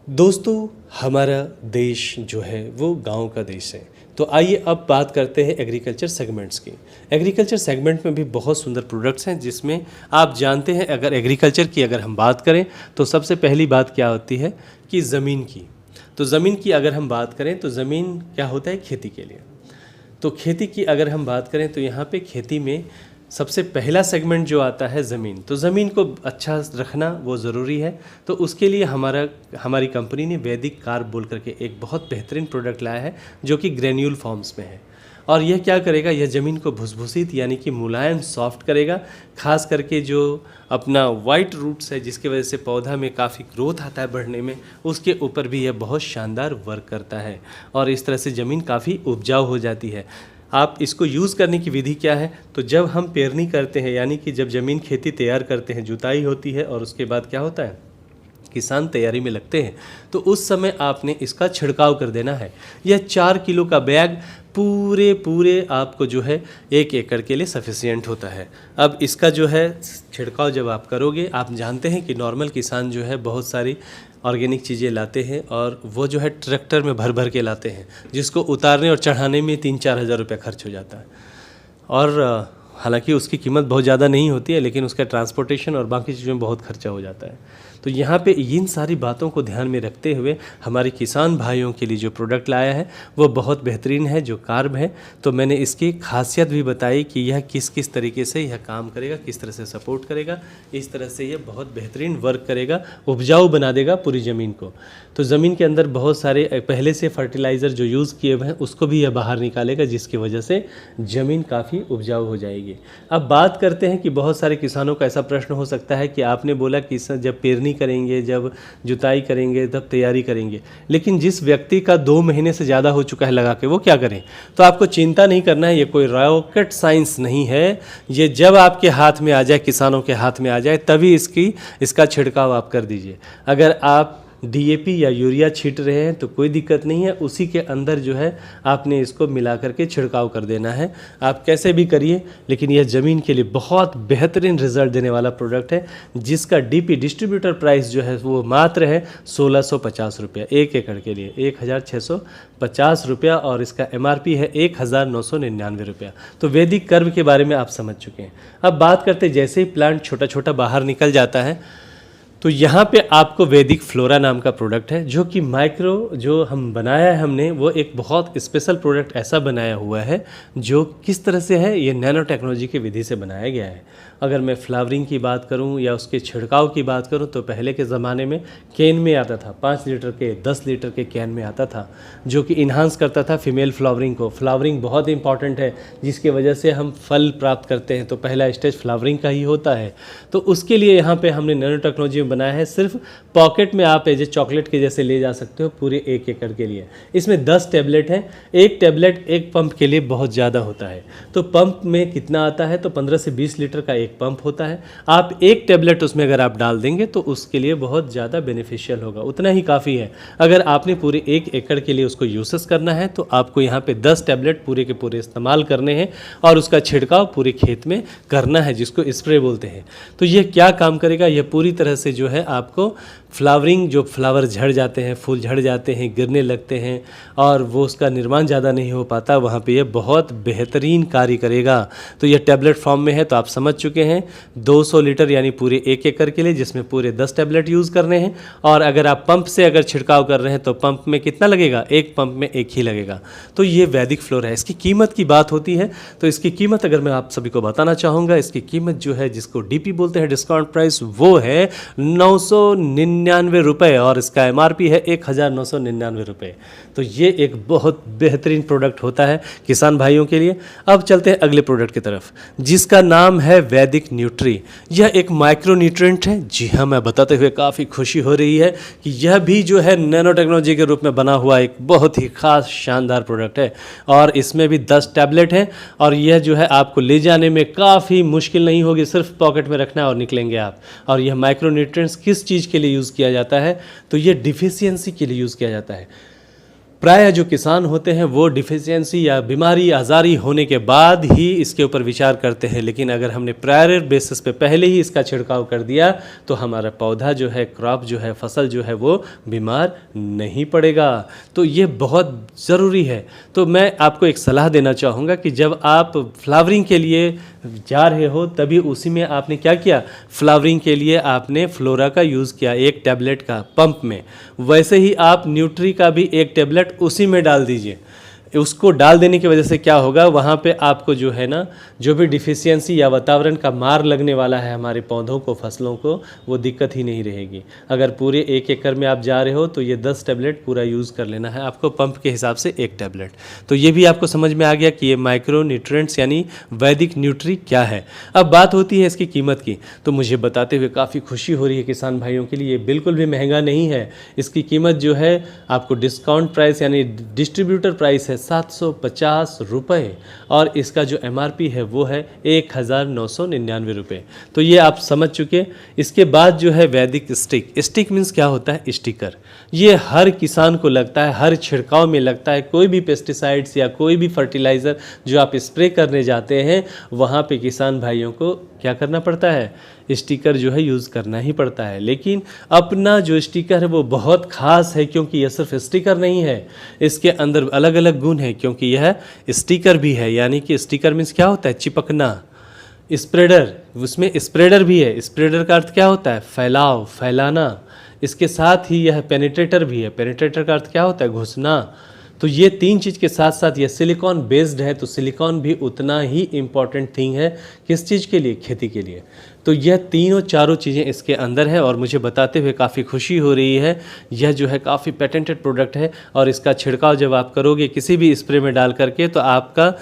A: दोस्तों, हमारा देश जो है वो गांव का देश है। तो आइए अब बात करते हैं एग्रीकल्चर सेगमेंट्स की। एग्रीकल्चर सेगमेंट में भी बहुत सुंदर प्रोडक्ट्स हैं जिसमें आप जानते हैं अगर एग्रीकल्चर की अगर हम बात करें तो सबसे पहली बात क्या होती है कि ज़मीन की। तो ज़मीन की अगर हम बात करें तो ज़मीन क्या होता है खेती के लिए। तो खेती की अगर हम बात करें तो यहाँ पे खेती में सबसे पहला सेगमेंट जो आता है ज़मीन। तो ज़मीन को अच्छा रखना वो ज़रूरी है। तो उसके लिए हमारी कंपनी ने वैदिक कार्ब बोल करके एक बहुत बेहतरीन प्रोडक्ट लाया है जो कि ग्रेन्यूल फॉर्म्स में है। और यह क्या करेगा, यह ज़मीन को भुसभुसित यानी कि मुलायम सॉफ्ट करेगा। खास करके जो अपना वाइट रूट्स है जिसकी वजह से पौधा में काफ़ी ग्रोथ आता है बढ़ने में, उसके ऊपर भी यह बहुत शानदार वर्क करता है और इस तरह से ज़मीन काफ़ी उपजाऊ हो जाती है। आप इसको यूज़ करने की विधि क्या है, तो जब हम पेरनी करते हैं यानी कि जब ज़मीन खेती तैयार करते हैं, जुताई होती है और उसके बाद क्या होता है किसान तैयारी में लगते हैं, तो उस समय आपने इसका छिड़काव कर देना है। यह 4 किलो का बैग पूरे आपको जो है 1 एकड़ के लिए सफिशिएंट होता है। अब इसका जो है छिड़काव जब आप करोगे, आप जानते हैं कि नॉर्मल किसान जो है बहुत सारी ऑर्गेनिक चीज़ें लाते हैं और वो जो है ट्रैक्टर में भर भर के लाते हैं जिसको उतारने और चढ़ाने में 3-4 हज़ार रुपये खर्च हो जाता है। और हालांकि उसकी कीमत बहुत ज़्यादा नहीं होती है लेकिन उसका ट्रांसपोर्टेशन और बाकी चीज़ों में बहुत खर्चा हो जाता है। तो यहाँ पे इन सारी बातों को ध्यान में रखते हुए हमारे किसान भाइयों के लिए जो प्रोडक्ट लाया है वो बहुत बेहतरीन है, जो कार्ब है। तो मैंने इसकी खासियत भी बताई कि यह किस किस तरीके से यह काम करेगा, किस तरह से सपोर्ट करेगा। इस तरह से यह बहुत बेहतरीन वर्क करेगा, उपजाऊ बना देगा पूरी ज़मीन को। तो ज़मीन के अंदर बहुत सारे पहले से फर्टिलाइज़र जो यूज़ किए हुए हैं उसको भी यह बाहर निकालेगा जिसकी वजह से ज़मीन काफ़ी उपजाऊ हो जाएगी। अब बात करते हैं कि बहुत सारे किसानों का ऐसा प्रश्न हो सकता है कि आपने बोला कि जब पेरनी करेंगे, जब जुताई करेंगे, तब तैयारी करेंगे, लेकिन जिस व्यक्ति का 2 महीने से ज़्यादा हो चुका है लगा के, वो क्या करें? तो आपको चिंता नहीं करना है, ये कोई रॉकेट साइंस नहीं है। ये जब आपके हाथ में आ जाए, किसानों के हाथ में आ जाए, तभी इसका छिड़काव आप कर दीजिए। अगर आप DAP या यूरिया छींट रहे हैं तो कोई दिक्कत नहीं है, उसी के अंदर जो है आपने इसको मिला करके छिड़काव कर देना है। आप कैसे भी करिए, लेकिन यह ज़मीन के लिए बहुत बेहतरीन रिजल्ट देने वाला प्रोडक्ट है जिसका DP डिस्ट्रीब्यूटर प्राइस जो है वो मात्र है 1650 रुपया 1 एकड़ के लिए, 1650 रुपया। और इसका MRP है 1999 रुपया। तो वैदिक कर्व के बारे में आप समझ चुके हैं। अब बात करते जैसे ही प्लांट छोटा छोटा बाहर निकल जाता है तो यहाँ पे आपको वैदिक फ्लोरा नाम का प्रोडक्ट है जो कि माइक्रो जो हम बनाया है हमने, वो एक बहुत स्पेशल प्रोडक्ट ऐसा बनाया हुआ है जो किस तरह से है, ये नैनो टेक्नोलॉजी की विधि से बनाया गया है। अगर मैं फ्लावरिंग की बात करूं या उसके छिड़काव की बात करूं तो पहले के ज़माने में कैन में आता था, 5 लीटर के 10 लीटर के कैन में आता था जो कि इन्हांस करता था फीमेल फ्लावरिंग को। फ्लावरिंग बहुत इंपॉर्टेंट है जिसकी वजह से हम फल प्राप्त करते हैं, तो पहला स्टेज फ्लावरिंग का ही होता है। तो उसके लिए यहाँ पे हमने नैनो टेक्नोलॉजी में बनाया है, सिर्फ पॉकेट में आप एज ए चॉकलेट के जैसे ले जा सकते हो पूरे 1 एकड़ के लिए। इसमें 10 टैबलेट हैं, एक टैबलेट एक पंप के लिए बहुत ज़्यादा होता है। तो पंप में कितना आता है, तो 15 से 20 लीटर का एक पंप होता है। आप एक टैबलेट उसमें अगर आप डाल देंगे तो उसके लिए बहुत ज़्यादा बेनिफिशियल होगा, उतना ही काफ़ी है। अगर आपने पूरे 1 एकड़ के लिए उसको यूसेस करना है तो आपको यहाँ पे 10 टैबलेट पूरे के पूरे इस्तेमाल करने हैं और उसका छिड़काव पूरे खेत में करना है, जिसको स्प्रे बोलते हैं। तो ये क्या काम करेगा, यह पूरी तरह से जो है आपको फ्लावरिंग, जो फ्लावर झड़ जाते हैं, फूल झड़ जाते हैं, गिरने लगते हैं और वो उसका निर्माण ज़्यादा नहीं हो पाता, वहाँ पे ये बहुत बेहतरीन कार्य करेगा। तो ये टैबलेट फॉर्म में है, तो आप समझ चुके हैं 200 लीटर यानी पूरे 1 एकड़ के लिए, जिसमें पूरे 10 टैबलेट यूज़ करने हैं। और अगर आप पंप से अगर छिड़काव कर रहे हैं तो पंप में कितना लगेगा, एक पंप में एक ही लगेगा। तो ये वैदिक फ्लोरा है। इसकी कीमत की बात होती है तो इसकी कीमत अगर मैं आप सभी को बताना चाहूँगा, इसकी कीमत जो है जिसको डीपी बोलते हैं, डिस्काउंट प्राइस, वो है 999 रुपये और इसका एमआरपी है 1999 रुपये। तो ये एक बहुत बेहतरीन प्रोडक्ट होता है किसान भाइयों के लिए। अब चलते हैं अगले प्रोडक्ट की तरफ, जिसका नाम है वैदिक न्यूट्री। यह एक माइक्रो न्यूट्रिएंट है। जी हाँ, मैं बताते हुए काफ़ी खुशी हो रही है कि यह भी जो है नैनो टेक्नोलॉजी के रूप में बना हुआ एक बहुत ही खास शानदार प्रोडक्ट है और इसमें भी 10 टैबलेट हैं और यह जो है आपको ले जाने में काफ़ी मुश्किल नहीं होगी, सिर्फ पॉकेट में रखना है और निकलेंगे आप। और यह माइक्रो न्यूट्रिएंट्स किस चीज़ के लिए यूज़ किया जाता है, तो ये डिफिशियंसी के लिए यूज़ किया जाता है। प्रायः जो किसान होते हैं वो डिफिशियंसी या बीमारी आज़ारी होने के बाद ही इसके ऊपर विचार करते हैं, लेकिन अगर हमने प्रायर बेसिस पे पहले ही इसका छिड़काव कर दिया तो हमारा पौधा जो है, क्रॉप जो है, फसल जो है वो बीमार नहीं पड़ेगा। तो ये बहुत ज़रूरी है। तो मैं आपको एक सलाह देना चाहूँगा कि जब आप फ्लावरिंग के लिए जा रहे हो तभी उसी में आपने क्या किया, फ्लावरिंग के लिए आपने फ्लोरा का यूज़ किया 1 टैबलेट का पंप में, वैसे ही आप न्यूट्री का भी 1 टैबलेट उसी में डाल दीजिए। उसको डाल देने की वजह से क्या होगा, वहाँ पे आपको जो है ना, जो भी डिफिशियंसी या वातावरण का मार लगने वाला है हमारे पौधों को, फसलों को, वो दिक्कत ही नहीं रहेगी। अगर पूरे 1 एकड़ में आप जा रहे हो तो ये 10 टैबलेट पूरा यूज़ कर लेना है आपको, पंप के हिसाब से 1 टैबलेट। तो ये भी आपको समझ में आ गया कि ये माइक्रो न्यूट्रिएंट्स यानी वैदिक न्यूट्री क्या है। अब बात होती है इसकी कीमत की, तो मुझे बताते हुए काफ़ी खुशी हो रही है किसान भाइयों के लिए। ये बिल्कुल भी महंगा नहीं है। इसकी कीमत जो है आपको डिस्काउंट प्राइस यानी डिस्ट्रीब्यूटर प्राइस है 750 रुपये और इसका जो एमआरपी है वो है 1999 रुपये। तो ये आप समझ चुके। इसके बाद जो है वैदिक स्टिक। स्टिक मीन्स क्या होता है, स्टिकर। ये हर किसान को लगता है, हर छिड़काव में लगता है। कोई भी पेस्टिसाइड्स या कोई भी फर्टिलाइज़र जो आप स्प्रे करने जाते हैं वहाँ पे किसान भाइयों को क्या करना पड़ता है, स्टिकर जो है यूज़ करना ही पड़ता है। लेकिन अपना जो स्टिकर है वो बहुत ख़ास है, क्योंकि यह सिर्फ स्टिकर नहीं है, इसके अंदर अलग अलग गुण हैं। क्योंकि यह स्टिकर भी है, यानी कि स्टिकर मीन्स क्या होता है, चिपकना। स्प्रेडर, उसमें स्प्रेडर भी है। स्प्रेडर का अर्थ क्या होता है, फैलाव, फैलाना। इसके साथ ही यह पेनिट्रेटर भी है। पेनिट्रेटर का अर्थ क्या होता है, घुसना। तो ये 3 चीज़ के साथ साथ ये सिलिकॉन बेस्ड है, तो सिलिकॉन भी उतना ही इम्पॉर्टेंट थिंग है किस चीज़ के लिए, खेती के लिए। तो यह तीनों चारों चीज़ें इसके अंदर है और मुझे बताते हुए काफ़ी खुशी हो रही है। यह जो है काफ़ी पेटेंटेड प्रोडक्ट है और इसका छिड़काव जब आप करोगे किसी भी स्प्रे में डाल करके तो आपका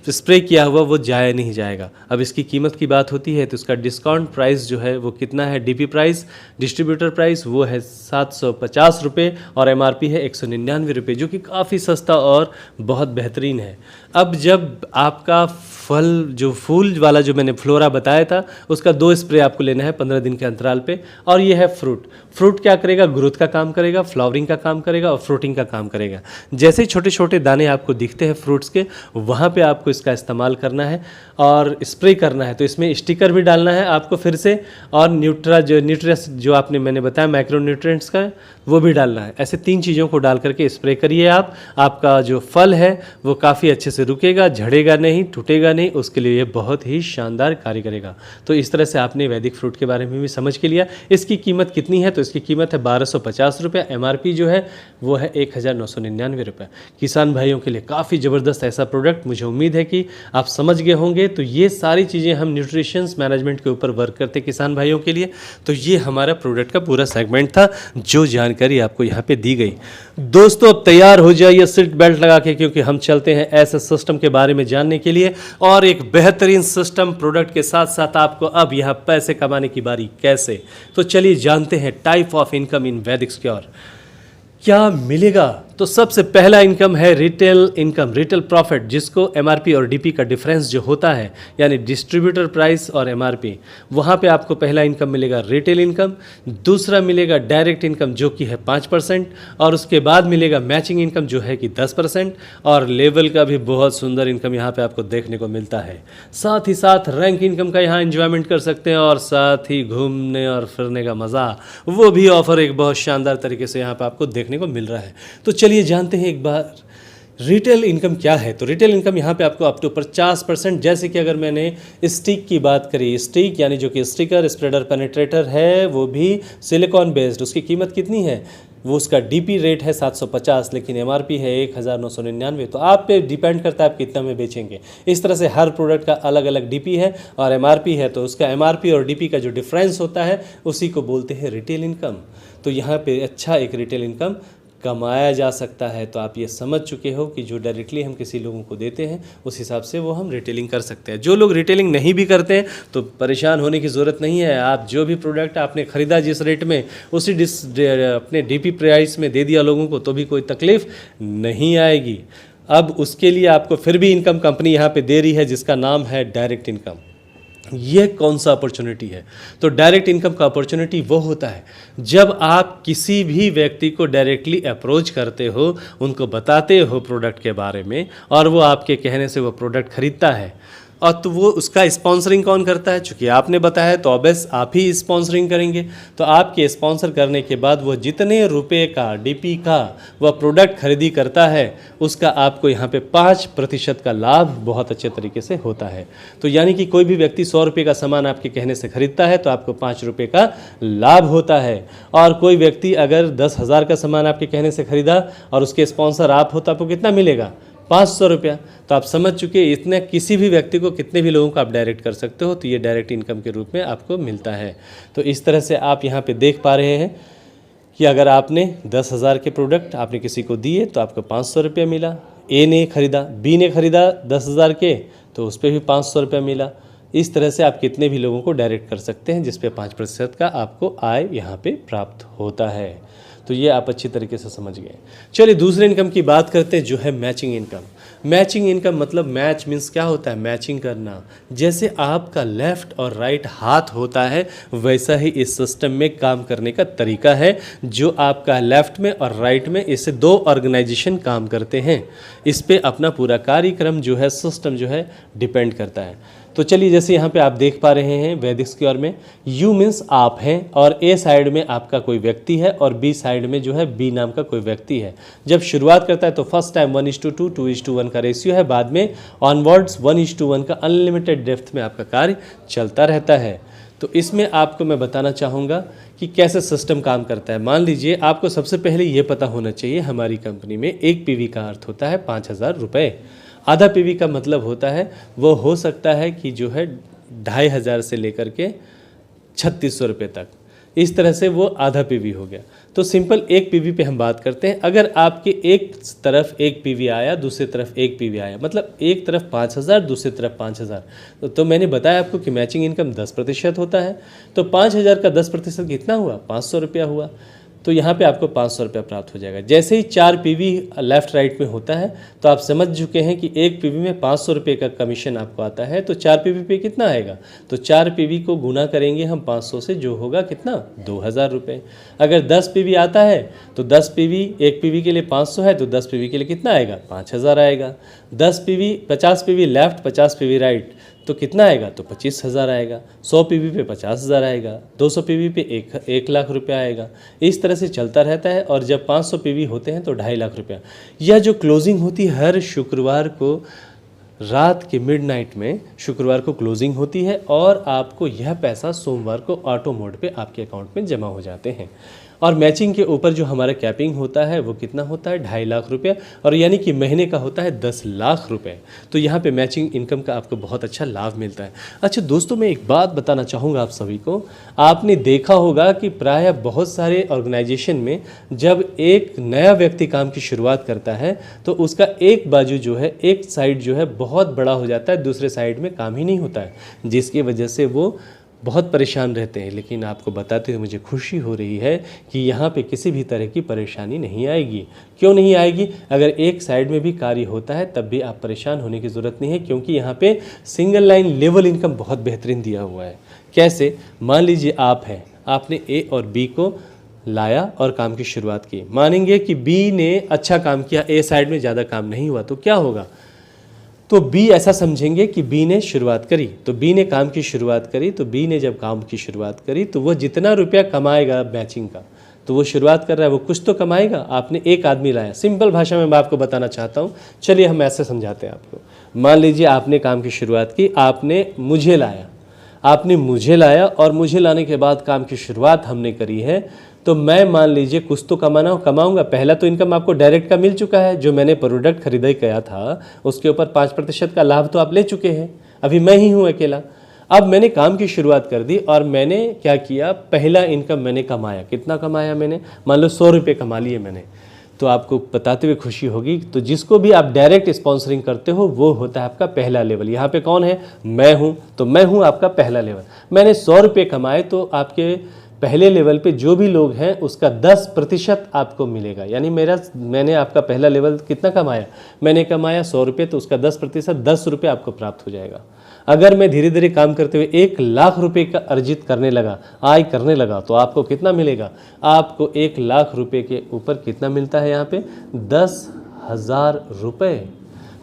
A: स्प्रे किया हुआ वो जाया नहीं जाएगा। अब इसकी कीमत की बात होती है तो इसका डिस्काउंट प्राइस जो है वो कितना है, डीपी प्राइस, डिस्ट्रीब्यूटर प्राइस, वो है 750 रुपये और एमआरपी है 199 रुपये, जो कि काफ़ी सस्ता और बहुत बेहतरीन है। अब जब आपका फल, जो फूल वाला जो मैंने फ्लोरा बताया था, उसका 2 स्प्रे आपको लेना है 15 दिन के अंतराल पे। और ये है फ्रूट। फ्रूट क्या करेगा, ग्रोथ का काम करेगा, फ्लावरिंग का काम करेगा और फ्रूटिंग का काम करेगा। जैसे छोटे छोटे दाने आपको दिखते हैं फ्रूट्स के, वहाँ पे आपको इसका इस्तेमाल करना है और स्प्रे करना है। तो इसमें स्टिकर भी डालना है आपको फिर से, और न्यूट्रियस जो आपने मैंने बताया माइक्रो न्यूट्रिएंट्स का, वो भी डालना है। ऐसे 3 चीज़ों को डाल करके स्प्रे करिए आप। आपका जो फल है वो काफ़ी अच्छे से रुकेगा, झड़ेगा नहीं, टूटेगा नहीं, उसके लिए ये बहुत ही शानदार कार्य करेगा। तो इस तरह से आपने वैदिक फ्रूट के बारे में भी समझ के लिया। इसकी कीमत कितनी है, तो इसकी कीमत है 1250 रुपये। एमआरपी जो है वो है 1999 रुपये। किसान भाइयों के लिए काफ़ी ज़बरदस्त ऐसा प्रोडक्ट, मुझे उम्मीद है कि आप समझ गए होंगे। तो ये सारी चीज़ें हम न्यूट्रिशंस मैनेजमेंट के ऊपर वर्क करते किसान भाइयों के लिए। तो ये हमारा प्रोडक्ट का पूरा सेगमेंट था। जो जानकारी जानकारी आपको यहाँ पे दी गई। दोस्तों अब तैयार हो जाइए सीट बेल्ट लगा के, क्योंकि हम चलते हैं ऐसे सिस्टम के बारे में जानने के लिए, और एक बेहतरीन सिस्टम प्रोडक्ट के साथ साथ आपको अब यहाँ पैसे कमाने की बारी कैसे। तो चलिए जानते हैं टाइप ऑफ इनकम इन वैदिक सिक्योर क्या मिलेगा। तो सबसे पहला इनकम है रिटेल इनकम, रिटेल प्रॉफिट, जिसको एमआरपी और डीपी का डिफरेंस जो होता है, यानी डिस्ट्रीब्यूटर प्राइस और एमआरपी, वहाँ पे आपको पहला इनकम मिलेगा रिटेल इनकम। दूसरा मिलेगा डायरेक्ट इनकम जो कि है 5%, और उसके बाद मिलेगा मैचिंग इनकम जो है कि 10%, और लेवल का भी बहुत सुंदर इनकम यहाँ पे आपको देखने को मिलता है। साथ ही साथ रैंक इनकम का यहाँ एंजॉयमेंट कर सकते हैं, और साथ ही घूमने और फिरने का मज़ा, वो भी ऑफर एक बहुत शानदार तरीके से यहाँ पर आपको देखने को मिल रहा है। तो चलिए जानते हैं एक बार रिटेल इनकम क्या है। तो रिटेल इनकम यहाँ पे आपको अप टू 50%, जैसे कि अगर मैंने स्टिक की बात करी, स्टिक यानी जो कि स्टिकर स्प्रेडर पेनिट्रेटर है, वो भी सिलिकॉन बेस्ड, उसकी कीमत कितनी है, वो उसका डीपी रेट है 750, लेकिन एमआरपी है 1999। तो आप पे डिपेंड करता है आप कितना में बेचेंगे। इस तरह से हर प्रोडक्ट का अलग अलग डीपी है और एमआरपी है, तो उसका एमआरपी और डीपी का जो डिफरेंस होता है उसी को बोलते हैं रिटेल इनकम। तो यहाँ पे अच्छा एक रिटेल इनकम कमाया जा सकता है। तो आप ये समझ चुके हो कि जो डायरेक्टली हम किसी लोगों को देते हैं उस हिसाब से वो हम रिटेलिंग कर सकते हैं। जो लोग रिटेलिंग नहीं भी करते हैं तो परेशान होने की ज़रूरत नहीं है। आप जो भी प्रोडक्ट आपने ख़रीदा जिस रेट में, उसी अपने डीपी प्राइस में दे दिया लोगों को, तो भी कोई तकलीफ़ नहीं आएगी। अब उसके लिए आपको फिर भी इनकम कंपनी यहाँ पे दे रही है, जिसका नाम है डायरेक्ट इनकम। ये कौन सा अपॉर्चुनिटी है? तो डायरेक्ट इनकम का अपॉर्चुनिटी वो होता है जब आप किसी भी व्यक्ति को डायरेक्टली अप्रोच करते हो, उनको बताते हो प्रोडक्ट के बारे में, और वो आपके कहने से वो प्रोडक्ट खरीदता है। और तो वो उसका स्पॉन्सरिंग कौन करता है? चूँकि आपने बताया तो ऑब्वियस आप ही स्पॉन्सरिंग करेंगे। तो आपके स्पॉन्सर करने के बाद वो जितने रुपए का डीपी का वह प्रोडक्ट खरीदी करता है, उसका आपको यहाँ पे 5% का लाभ बहुत अच्छे तरीके से होता है। तो यानी कि कोई भी व्यक्ति 100 रुपये का सामान आपके कहने से खरीदता है तो आपको 5 रुपये का लाभ होता है। और कोई व्यक्ति अगर 10,000 का सामान आपके कहने से खरीदा और उसके स्पॉन्सर आप हो, तो आपको कितना मिलेगा? 500 रुपया। तो आप समझ चुके इतने किसी भी व्यक्ति को, कितने भी लोगों को आप डायरेक्ट कर सकते हो। तो ये डायरेक्ट इनकम के रूप में आपको मिलता है। तो इस तरह से आप यहाँ पे देख पा रहे हैं कि अगर आपने 10,000 के प्रोडक्ट आपने किसी को दिए तो आपको 500 रुपया मिला। ए ने खरीदा, बी ने खरीदा 10,000 के, तो उस पर भी 500 रुपया मिला। इस तरह से आप कितने भी लोगों को डायरेक्ट कर सकते हैं, जिस पे 5% का आपको आय यहाँ पे प्राप्त होता है। तो ये आप अच्छी तरीके से समझ गए। चलिए दूसरे इनकम की बात करते हैं, जो है मैचिंग इनकम। मैचिंग इनकम मतलब मैच मीन्स क्या होता है? मैचिंग करना। जैसे आपका लेफ्ट और राइट हाथ होता है, वैसा ही इस सिस्टम में काम करने का तरीका है। जो आपका लेफ्ट में और राइट में, इससे 2 ऑर्गेनाइजेशन काम करते हैं। इस पे अपना पूरा कार्यक्रम जो है, सिस्टम जो है, डिपेंड करता है। तो चलिए जैसे यहाँ पे आप देख पा रहे हैं वैदिक सिक्योर में यू मीन्स आप हैं, और ए साइड में आपका कोई व्यक्ति है, और बी साइड में जो है बी नाम का कोई व्यक्ति है। जब शुरुआत करता है तो फर्स्ट टाइम 1:2, 2:1 का रेशियो है। बाद में ऑनवर्ड्स 1:1 का अनलिमिटेड डेप्थ में आपका कार्य चलता रहता है। तो इसमें आपको मैं बताना चाहूँगा कि कैसे सिस्टम काम करता है। मान लीजिए आपको सबसे पहले ये पता होना चाहिए, हमारी कंपनी में 1 पीवी का अर्थ होता है 5,000 रुपये। आधा पीवी का मतलब होता है वो हो सकता है कि जो है 2,500 से लेकर के 3,600 रुपये तक, इस तरह से वो आधा पीवी हो गया। तो सिंपल 1 पीवी पे हम बात करते हैं। अगर आपके एक तरफ 1 पीवी आया, दूसरी तरफ 1 पीवी आया, मतलब एक तरफ 5,000, दूसरी तरफ 5,000, तो मैंने बताया आपको कि मैचिंग इनकम 10% होता है। तो 5,000 का 10% कितना हुआ? 500 रुपया हुआ। तो यहाँ पे आपको 500 रुपया प्राप्त हो जाएगा। जैसे ही 4 पीवी लेफ्ट राइट में होता है तो आप समझ चुके हैं कि 1 पीवी में 500 रुपये का कमीशन आपको आता है। तो 4 पीवी पे कितना आएगा? तो 4 पीवी को गुना करेंगे हम 500 से, जो होगा कितना? 2,000 रुपये। अगर 10 पीवी आता है तो 10 पीवी, 1 पीवी के लिए 500 है, तो 10 पीवी के लिए कितना आएगा? 5,000 आएगा। 10 PV, 50 PV left, 50 PV right, तो कितना आएगा? तो 25,000 आएगा। 100 पीवी पे 50,000 आएगा। 200 पीवी पे 1 लाख रुपया आएगा। इस तरह से चलता रहता है। और जब 500 पीवी होते हैं तो 2.5 लाख रुपया। यह जो क्लोजिंग होती है हर शुक्रवार को रात के मिडनाइट में, शुक्रवार को क्लोजिंग होती है, और आपको यह पैसा सोमवार को ऑटो मोड पे आपके अकाउंट में जमा हो जाते हैं। और मैचिंग के ऊपर जो हमारा कैपिंग होता है वो कितना होता है 2.5 लाख रुपये, और यानी कि महीने का होता है 10 लाख रुपए। तो यहाँ पे मैचिंग इनकम का आपको बहुत अच्छा लाभ मिलता है। अच्छा दोस्तों, मैं एक बात बताना चाहूँगा आप सभी को, आपने देखा होगा कि प्रायः बहुत सारे ऑर्गेनाइजेशन में जब एक नया व्यक्ति काम की शुरुआत करता है तो उसका एक बाजू जो है, एक साइड जो है बहुत बड़ा हो जाता है, दूसरे साइड में काम ही नहीं होता है, जिसकी वजह से वो बहुत परेशान रहते हैं। लेकिन आपको बताते हुए मुझे खुशी हो रही है कि यहाँ पे किसी भी तरह की परेशानी नहीं आएगी। क्यों नहीं आएगी? अगर एक साइड में भी कार्य होता है तब भी आप परेशान होने की ज़रूरत नहीं है, क्योंकि यहाँ पे सिंगल लाइन लेवल इनकम बहुत बेहतरीन दिया हुआ है। कैसे? मान लीजिए आप हैं, आपने ए और बी को लाया और काम की शुरुआत की। मानेंगे कि बी ने अच्छा काम किया, ए साइड में ज़्यादा काम नहीं हुआ, तो क्या होगा? तो बी ऐसा समझेंगे कि बी ने शुरुआत करी, तो बी ने काम की शुरुआत करी, तो बी ने जब काम की शुरुआत करी तो वह जितना रुपया कमाएगा मैचिंग का, तो वो शुरुआत कर रहा है, वो कुछ तो कमाएगा। आपने एक आदमी लाया, सिंपल भाषा में मैं आपको बताना चाहता हूँ, चलिए हम ऐसे समझाते हैं आपको। मान लीजिए आपने काम की शुरुआत की, आपने मुझे लाया और मुझे लाने के बाद काम की शुरुआत हमने करी है, तो मैं मान लीजिए कुछ तो कमाऊंगा। पहला तो इनकम आपको डायरेक्ट का मिल चुका है, जो मैंने प्रोडक्ट खरीदा किया था उसके ऊपर 5% का लाभ तो आप ले चुके हैं, अभी मैं ही हूँ अकेला। अब मैंने काम की शुरुआत कर दी और मैंने क्या किया, पहला इनकम मैंने कमाया। कितना कमाया मैंने? मान लो 100 रुपये कमा लिए मैंने। तो आपको बताते हुए खुशी होगी, तो जिसको भी आप डायरेक्ट स्पॉन्सरिंग करते हो वो होता है आपका पहला लेवल। यहाँ पे कौन है? मैं हूँ, तो मैं हूँ आपका पहला लेवल। मैंने 100 रुपये कमाए, तो आपके पहले लेवल पे जो भी लोग हैं उसका 10% आपको मिलेगा। यानी मैंने आपका पहला लेवल कितना कमाया? मैंने कमाया 100 रुपये, तो उसका 10% 10 रुपये आपको प्राप्त हो जाएगा। अगर मैं धीरे धीरे काम करते हुए 1 लाख रुपए का अर्जित करने लगा, आय करने लगा, तो आपको कितना मिलेगा? आपको 1 लाख रुपए के ऊपर कितना मिलता है? यहाँ पे 10,000 रुपये।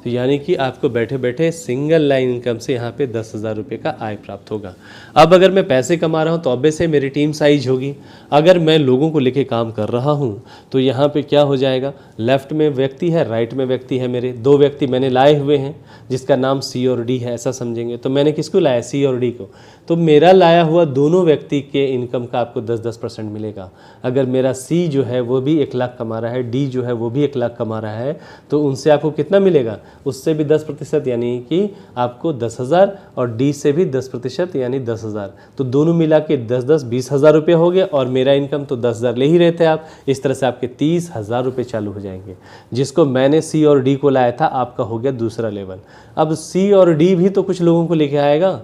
A: तो यानी कि आपको बैठे बैठे सिंगल लाइन इनकम से यहाँ पे 10,000 रुपये का आय प्राप्त होगा। अब अगर मैं पैसे कमा रहा हूँ तो ऑब्वियस है मेरी टीम साइज होगी। अगर मैं लोगों को लेके काम कर रहा हूँ तो यहाँ पे क्या हो जाएगा, लेफ्ट में व्यक्ति है, राइट में व्यक्ति है, मेरे 2 व्यक्ति मैंने लाए हुए हैं जिसका नाम सी और डी है, ऐसा समझेंगे। तो मैंने किसको लाया? सी और डी को। तो मेरा लाया हुआ दोनों व्यक्ति के इनकम का आपको 10-10% मिलेगा। अगर मेरा सी जो है वो भी 1 लाख कमा रहा है, डी जो है वो भी 1 लाख कमा रहा है, तो उनसे आपको कितना मिलेगा? उससे भी 10%, यानी कि आपको 10,000, और डी से भी 10% यानी 10,000। तो दोनों मिला के 10-10 20,000 रुपये हो गए, और मेरा इनकम तो 10,000 ले ही रहे थे आप। इस तरह से आपके 30,000 रुपये चालू हो जाएंगे। जिसको मैंने सी और डी को लाया था, आपका हो गया दूसरा लेवल। अब सी और डी भी तो कुछ लोगों को लेके आएगा,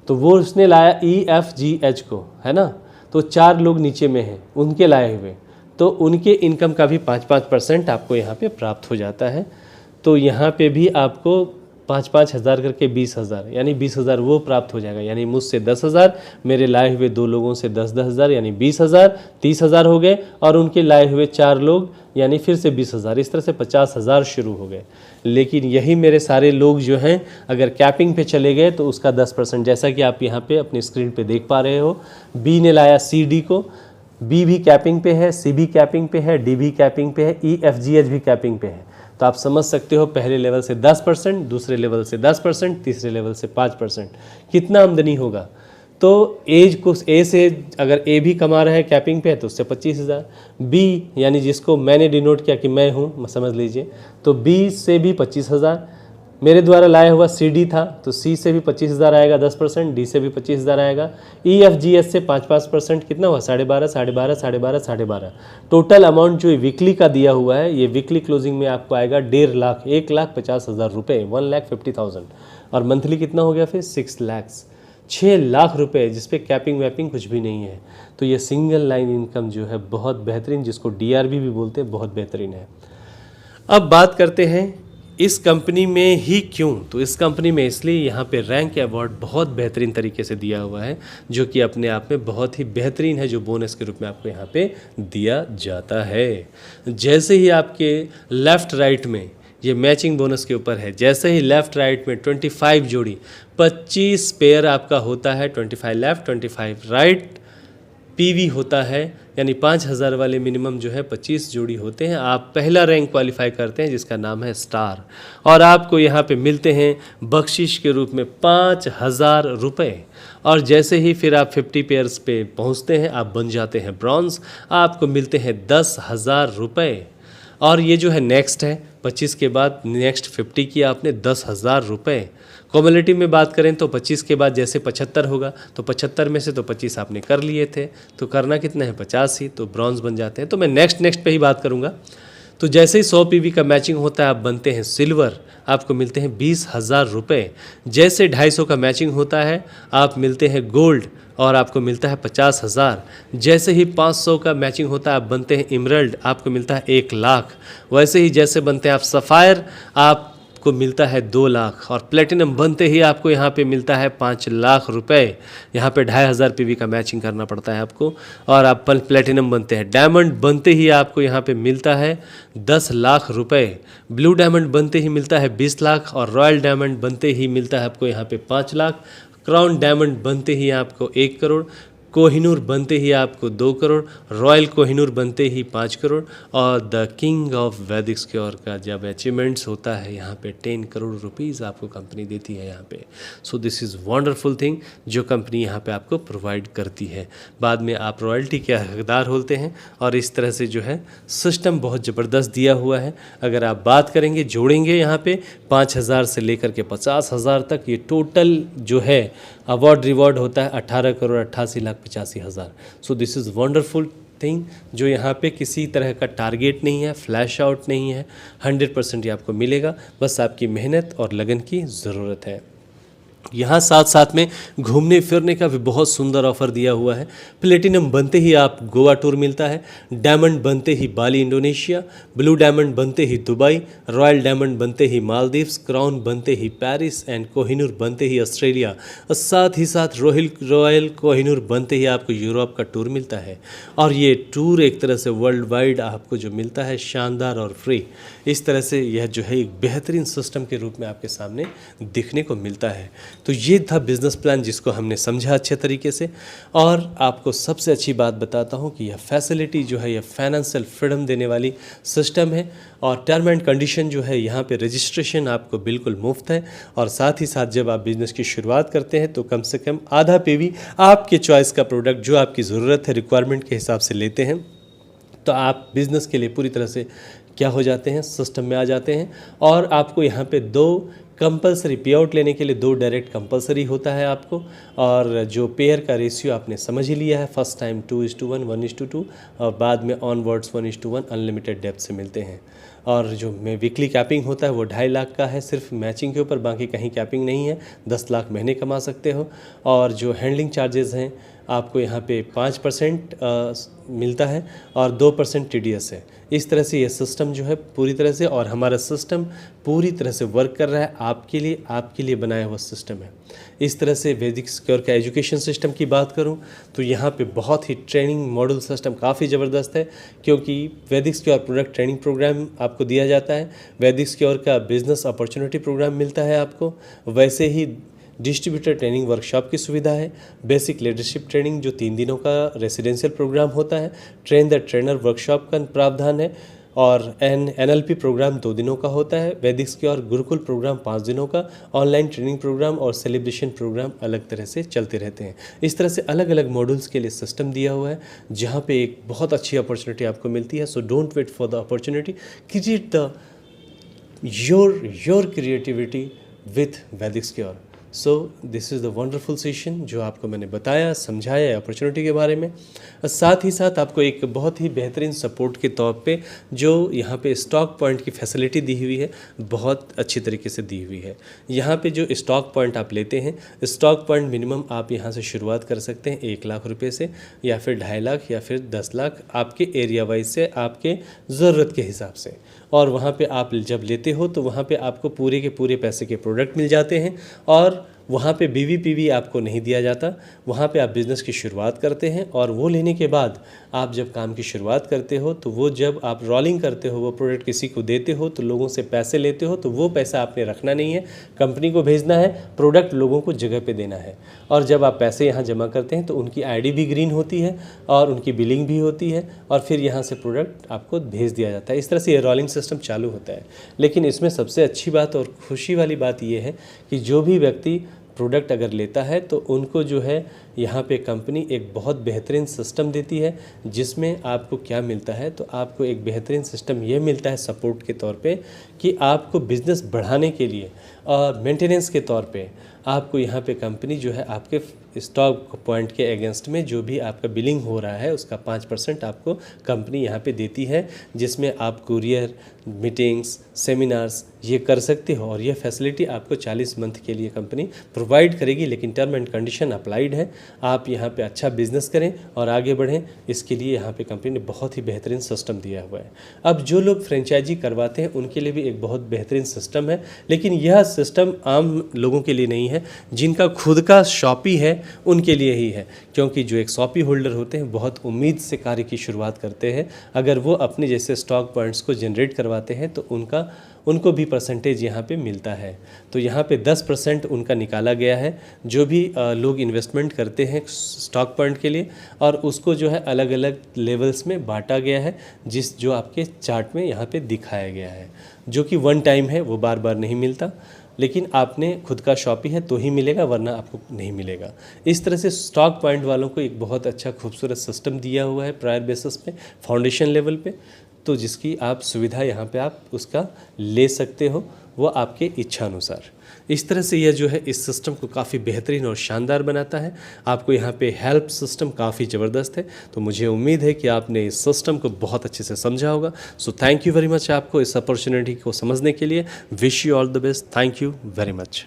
A: तो वो उसने लाया EFGH को, है ना। तो 4 लोग नीचे में हैं, उनके लाए हुए, तो उनके इनकम का भी 5-5% आपको यहाँ पे प्राप्त हो जाता है। तो यहाँ पे भी आपको 5-5 हज़ार करके 20,000, यानी 20,000 वो प्राप्त हो जाएगा। यानी मुझसे 10,000, मेरे लाए हुए 2 लोगों से 10-10 हज़ार, यानी 20,000, 30,000 हो गए, और उनके लाए हुए 4 लोग यानी फिर से 20,000, इस तरह से 50,000 शुरू हो गए। लेकिन यही मेरे सारे लोग जो हैं अगर कैपिंग पे चले गए तो उसका 10%, जैसा कि आप यहाँ पे अपनी स्क्रीन पे देख पा रहे हो। बी ने लाया सी डी को, बी भी कैपिंग पे है, सी भी कैपिंग पे है, डी भी कैपिंग पे है, EFGH भी कैपिंग पे है। तो आप समझ सकते हो, पहले लेवल से 10%, दूसरे लेवल से 10%, तीसरे लेवल से 5%, कितना आमदनी होगा। तो एज को ए से अगर ए भी कमा रहा है कैपिंग पे है तो उससे 25,000, बी यानी जिसको मैंने डिनोट किया कि मैं हूँ, समझ लीजिए, तो बी से भी 25,000। मेरे द्वारा लाया हुआ सी डी था, तो सी से भी 25,000 आएगा 10%, डी से भी 25,000 आएगा, EFGH से 5-5%, कितना हुआ? 12.5, 12.5, 12.5, 12.5। टोटल अमाउंट जो वीकली का दिया हुआ है, ये वीकली क्लोजिंग में आपको आएगा 1.5 लाख, 1,50,000 रुपये, 1,50,000। और मंथली कितना हो गया फिर? 6 लाख, 6 लाख रुपए, जिसपे कैपिंग वैपिंग कुछ भी नहीं है। तो ये सिंगल लाइन इनकम जो है बहुत बेहतरीन, जिसको DRB भी बोलते हैं, बहुत बेहतरीन है। अब बात करते हैं इस कंपनी में ही क्यों। तो इस कंपनी में इसलिए यहाँ पे रैंक अवार्ड बहुत बेहतरीन तरीके से दिया हुआ है, जो कि अपने आप में बहुत ही बेहतरीन है, जो बोनस के रूप में आपको यहाँ पे दिया जाता है। जैसे ही आपके लेफ़्ट राइट में ये मैचिंग बोनस के ऊपर है, जैसे ही लेफ़्ट राइट में 25 जोड़ी 25 पेयर आपका होता है, 25 लेफ़्ट 25 राइट, पीवी होता है, यानी 5000 वाले मिनिमम जो है 25 जोड़ी होते हैं। आप पहला रैंक क्वालिफाई करते हैं जिसका नाम है स्टार, और आपको यहाँ पे मिलते हैं बख्शिश के रूप में 5000 रुपये। और जैसे ही फिर आप 50 पेयर्स पे पहुँचते हैं आप बन जाते हैं ब्रॉन्ज, आपको मिलते हैं 10,000 रुपये। और ये जो है नेक्स्ट है, 25 के बाद नेक्स्ट 50 किया आपने 10,000 रुपये। क्वालिटी में बात करें तो 25 के बाद जैसे 75 होगा तो 75 में से तो 25 आपने कर लिए थे, तो करना कितना है 50 ही, तो ब्रॉन्ज बन जाते हैं। तो मैं नेक्स्ट पे ही बात करूँगा। तो जैसे ही 100 पीवी का मैचिंग होता है आप बनते हैं सिल्वर, आपको मिलते हैं 20,000 रुपये। जैसे 250 का मैचिंग होता है आप मिलते हैं गोल्ड, और आपको मिलता है 50,000। जैसे ही 500 का मैचिंग होता है आप बनते हैं इमरल्ड, आपको मिलता है 1,00,000। वैसे ही जैसे बनते हैं आप सफ़ायर, आपको मिलता है 2,00,000। और प्लेटिनम बनते ही आपको यहाँ पे मिलता है 5,00,000 रुपये। यहाँ पे 2,500 पीवी का मैचिंग करना पड़ता है आपको, और आप प्लेटिनम बनते हैं। डायमंड बनते ही आपको यहाँ पे मिलता है 10,00,000 रुपये। ब्लू डायमंड बनते ही मिलता है 20,00,000, और रॉयल डायमंड बनते ही मिलता है आपको यहाँ पे 5,00,000। क्राउन डायमंड बनते ही आपको 1 करोड़, कोहिनूर बनते ही आपको 2 करोड़, रॉयल कोहिनूर बनते ही 5 करोड़, और द किंग ऑफ वैदिक स्क्योर का जब अचीवमेंट्स होता है यहाँ पे 10 करोड़ रुपीज़ आपको कंपनी देती है यहाँ पे। सो दिस इज़ वंडरफुल थिंग जो कंपनी यहाँ पे आपको प्रोवाइड करती है। बाद में आप रॉयल्टी के हकदार होते हैं, और इस तरह से जो है सिस्टम बहुत ज़बरदस्त दिया हुआ है। अगर आप बात करेंगे जोड़ेंगे यहाँ पे 5,000 से लेकर के 50,000 तक, ये टोटल जो है अवार्ड रिवॉर्ड होता है 18,88,85,000। सो दिस इज़ वंडरफुल थिंग जो यहाँ पे किसी तरह का टारगेट नहीं है, फ्लैश आउट नहीं है, 100% ये आपको मिलेगा। बस आपकी मेहनत और लगन की ज़रूरत है। यहाँ साथ साथ में घूमने फिरने का भी बहुत सुंदर ऑफ़र दिया हुआ है। प्लेटिनम बनते ही आप गोवा टूर मिलता है, डायमंड बनते ही बाली इंडोनेशिया, ब्लू डायमंड बनते ही दुबई, रॉयल डायमंड बनते ही मालदीव्स, क्राउन बनते ही पेरिस, एंड कोहिनूर बनते ही ऑस्ट्रेलिया, और साथ ही साथ रॉयल कोहिनूर बनते ही आपको यूरोप का टूर मिलता है। और ये टूर एक तरह से वर्ल्ड वाइड आपको जो मिलता है शानदार और फ्री। इस तरह से यह जो है एक बेहतरीन सिस्टम के रूप में आपके सामने दिखने को मिलता है। तो ये था बिज़नेस प्लान जिसको हमने समझा अच्छे तरीके से। और आपको सबसे अच्छी बात बताता हूँ कि यह फैसिलिटी जो है यह फाइनेंशियल फ्रीडम देने वाली सिस्टम है, और टर्म एंड कंडीशन जो है यहाँ पे रजिस्ट्रेशन आपको बिल्कुल मुफ्त है। और साथ ही साथ जब आप बिज़नेस की शुरुआत करते हैं तो कम से कम आधा पीवी आपके चॉइस का प्रोडक्ट जो आपकी ज़रूरत है रिक्वायरमेंट के हिसाब से लेते हैं, तो आप बिज़नेस के लिए पूरी तरह से क्या हो जाते हैं, सिस्टम में आ जाते हैं। और आपको यहाँ पे 2 कंपलसरी पे आउट लेने के लिए 2 डायरेक्ट कंपलसरी होता है आपको, और जो पेयर का रेशियो आपने समझ ही लिया है, फर्स्ट टाइम 2:1, 1:2, और बाद में ऑनवर्ड्स 1:1 अनलिमिटेड डेप्थ से मिलते हैं। और जो में वीकली कैपिंग होता है वो 2.5 लाख का है सिर्फ मैचिंग के ऊपर, बाकी कहीं कैपिंग नहीं है। 10 लाख महीने कमा सकते हो। और जो हैंडलिंग चार्जेस हैं आपको यहाँ पे 5% मिलता है, और 2% TDS है। इस तरह से ये सिस्टम जो है पूरी तरह से, और हमारा सिस्टम पूरी तरह से वर्क कर रहा है आपके लिए बनाया हुआ सिस्टम है। इस तरह से वैदिक स्क्योर का एजुकेशन सिस्टम की बात करूं तो यहाँ पे बहुत ही ट्रेनिंग मॉडल सिस्टम काफ़ी ज़बरदस्त है, क्योंकि वैदिक स्क्योर प्रोडक्ट ट्रेनिंग प्रोग्राम आपको दिया जाता है, वैदिक स्क्योर का बिजनेस अपॉर्चुनिटी प्रोग्राम मिलता है आपको, वैसे ही डिस्ट्रीब्यूटर ट्रेनिंग वर्कशॉप की सुविधा है, बेसिक लीडरशिप ट्रेनिंग जो 3 दिनों का रेसिडेंशियल प्रोग्राम होता है, ट्रेन द ट्रेनर वर्कशॉप का प्रावधान है, और NLP प्रोग्राम 2 दिनों का होता है, वैदिक स्क्योर गुरुकुल प्रोग्राम 5 दिनों का, ऑनलाइन ट्रेनिंग प्रोग्राम और सेलिब्रेशन प्रोग्राम अलग तरह से चलते रहते हैं। इस तरह से अलग अलग मॉड्यूल्स के लिए सिस्टम दिया हुआ है, जहाँ पे एक बहुत अच्छी अपॉर्चुनिटी आपको मिलती है। So don't wait for the opportunity, create the your creativity with Vedic square. So this is the wonderful session जो आपको मैंने बताया, समझाया अपॉर्चुनिटी के बारे में। साथ ही साथ आपको एक बहुत ही बेहतरीन सपोर्ट के तौर पे जो यहाँ पे स्टॉक पॉइंट की फैसिलिटी दी हुई है, बहुत अच्छी तरीके से दी हुई है। यहाँ पे जो स्टॉक पॉइंट आप लेते हैं, स्टॉक पॉइंट मिनिमम आप यहाँ से शुरुआत कर सकते हैं 1 लाख रुपये से, या फिर 2.5 लाख, या फिर 10 लाख, आपके एरिया वाइज से, आपके ज़रूरत के हिसाब से। और वहाँ पे आप जब लेते हो तो वहाँ पे आपको पूरे के पूरे पैसे के प्रोडक्ट मिल जाते हैं, और वहाँ पे बीवीपीवी आपको नहीं दिया जाता। वहाँ पे आप बिज़नेस की शुरुआत करते हैं और वो लेने के बाद आप जब काम की शुरुआत करते हो तो वो जब आप रोलिंग करते हो, वो प्रोडक्ट किसी को देते हो तो लोगों से पैसे लेते हो, तो वो पैसा आपने रखना नहीं है, कंपनी को भेजना है, प्रोडक्ट लोगों को जगह पे देना है। और जब आप पैसे यहाँ जमा करते हैं तो उनकी आईडी भी ग्रीन होती है और उनकी बिलिंग भी होती है और फिर यहाँ से प्रोडक्ट आपको भेज दिया जाता है। इस तरह से ये रोलिंग सिस्टम चालू होता है। लेकिन इसमें सबसे अच्छी बात और खुशी वाली बात ये है कि जो भी व्यक्ति प्रोडक्ट अगर लेता है तो उनको जो है यहाँ पे कंपनी एक बहुत बेहतरीन सिस्टम देती है, जिसमें आपको क्या मिलता है, तो आपको एक बेहतरीन सिस्टम ये मिलता है सपोर्ट के तौर पे कि आपको बिज़नेस बढ़ाने के लिए और मेंटेनेंस के तौर पे आपको यहाँ पे कंपनी जो है आपके स्टॉक पॉइंट के अगेंस्ट में जो भी आपका बिलिंग हो रहा है उसका 5% आपको कंपनी यहाँ पे देती है, जिसमें आप कुरियर, मीटिंग्स, सेमिनार्स ये कर सकते हो। और ये फैसिलिटी आपको 40 मंथ के लिए कंपनी प्रोवाइड करेगी, लेकिन टर्म एंड कंडीशन अप्लाइड है। आप यहाँ पे अच्छा बिजनेस करें और आगे बढ़ें, इसके लिए यहाँ पे कंपनी ने बहुत ही बेहतरीन सिस्टम दिया हुआ है। अब जो लोग फ्रेंचाइजी करवाते हैं उनके लिए भी एक बहुत बेहतरीन सिस्टम है, लेकिन यह सिस्टम आम लोगों के लिए नहीं है। जिनका खुद का शॉपी है उनके लिए ही है, क्योंकि जो एक शॉपी होल्डर होते हैं बहुत उम्मीद से कार्य की शुरुआत करते हैं। अगर वो अपने जैसे स्टॉक पॉइंट्स को जनरेट करवाते हैं तो उनको भी परसेंटेज यहाँ पे मिलता है। तो यहाँ पे 10% उनका निकाला गया है, जो भी लोग इन्वेस्टमेंट करते हैं स्टॉक पॉइंट के लिए, और उसको जो है अलग अलग लेवल्स में बांटा गया है, जो आपके चार्ट में यहाँ पे दिखाया गया है, जो कि वन टाइम है, वो बार बार नहीं मिलता। लेकिन आपने खुद का शॉपी है तो ही मिलेगा, वरना आपको नहीं मिलेगा। इस तरह से स्टॉक पॉइंट वालों को एक बहुत अच्छा खूबसूरत सिस्टम दिया हुआ है प्रायर बेसिस पे, फाउंडेशन लेवल पे, तो जिसकी आप सुविधा यहाँ पे आप उसका ले सकते हो, वो आपके इच्छा अनुसार। इस तरह से यह जो है इस सिस्टम को काफ़ी बेहतरीन और शानदार बनाता है। आपको यहाँ पे हेल्प सिस्टम काफ़ी ज़बरदस्त है, तो मुझे उम्मीद है कि आपने इस सिस्टम को बहुत अच्छे से समझा होगा। So thank you very much आपको इस अपॉर्चुनिटी को समझने के लिए। Wish you all the best. Thank you very much.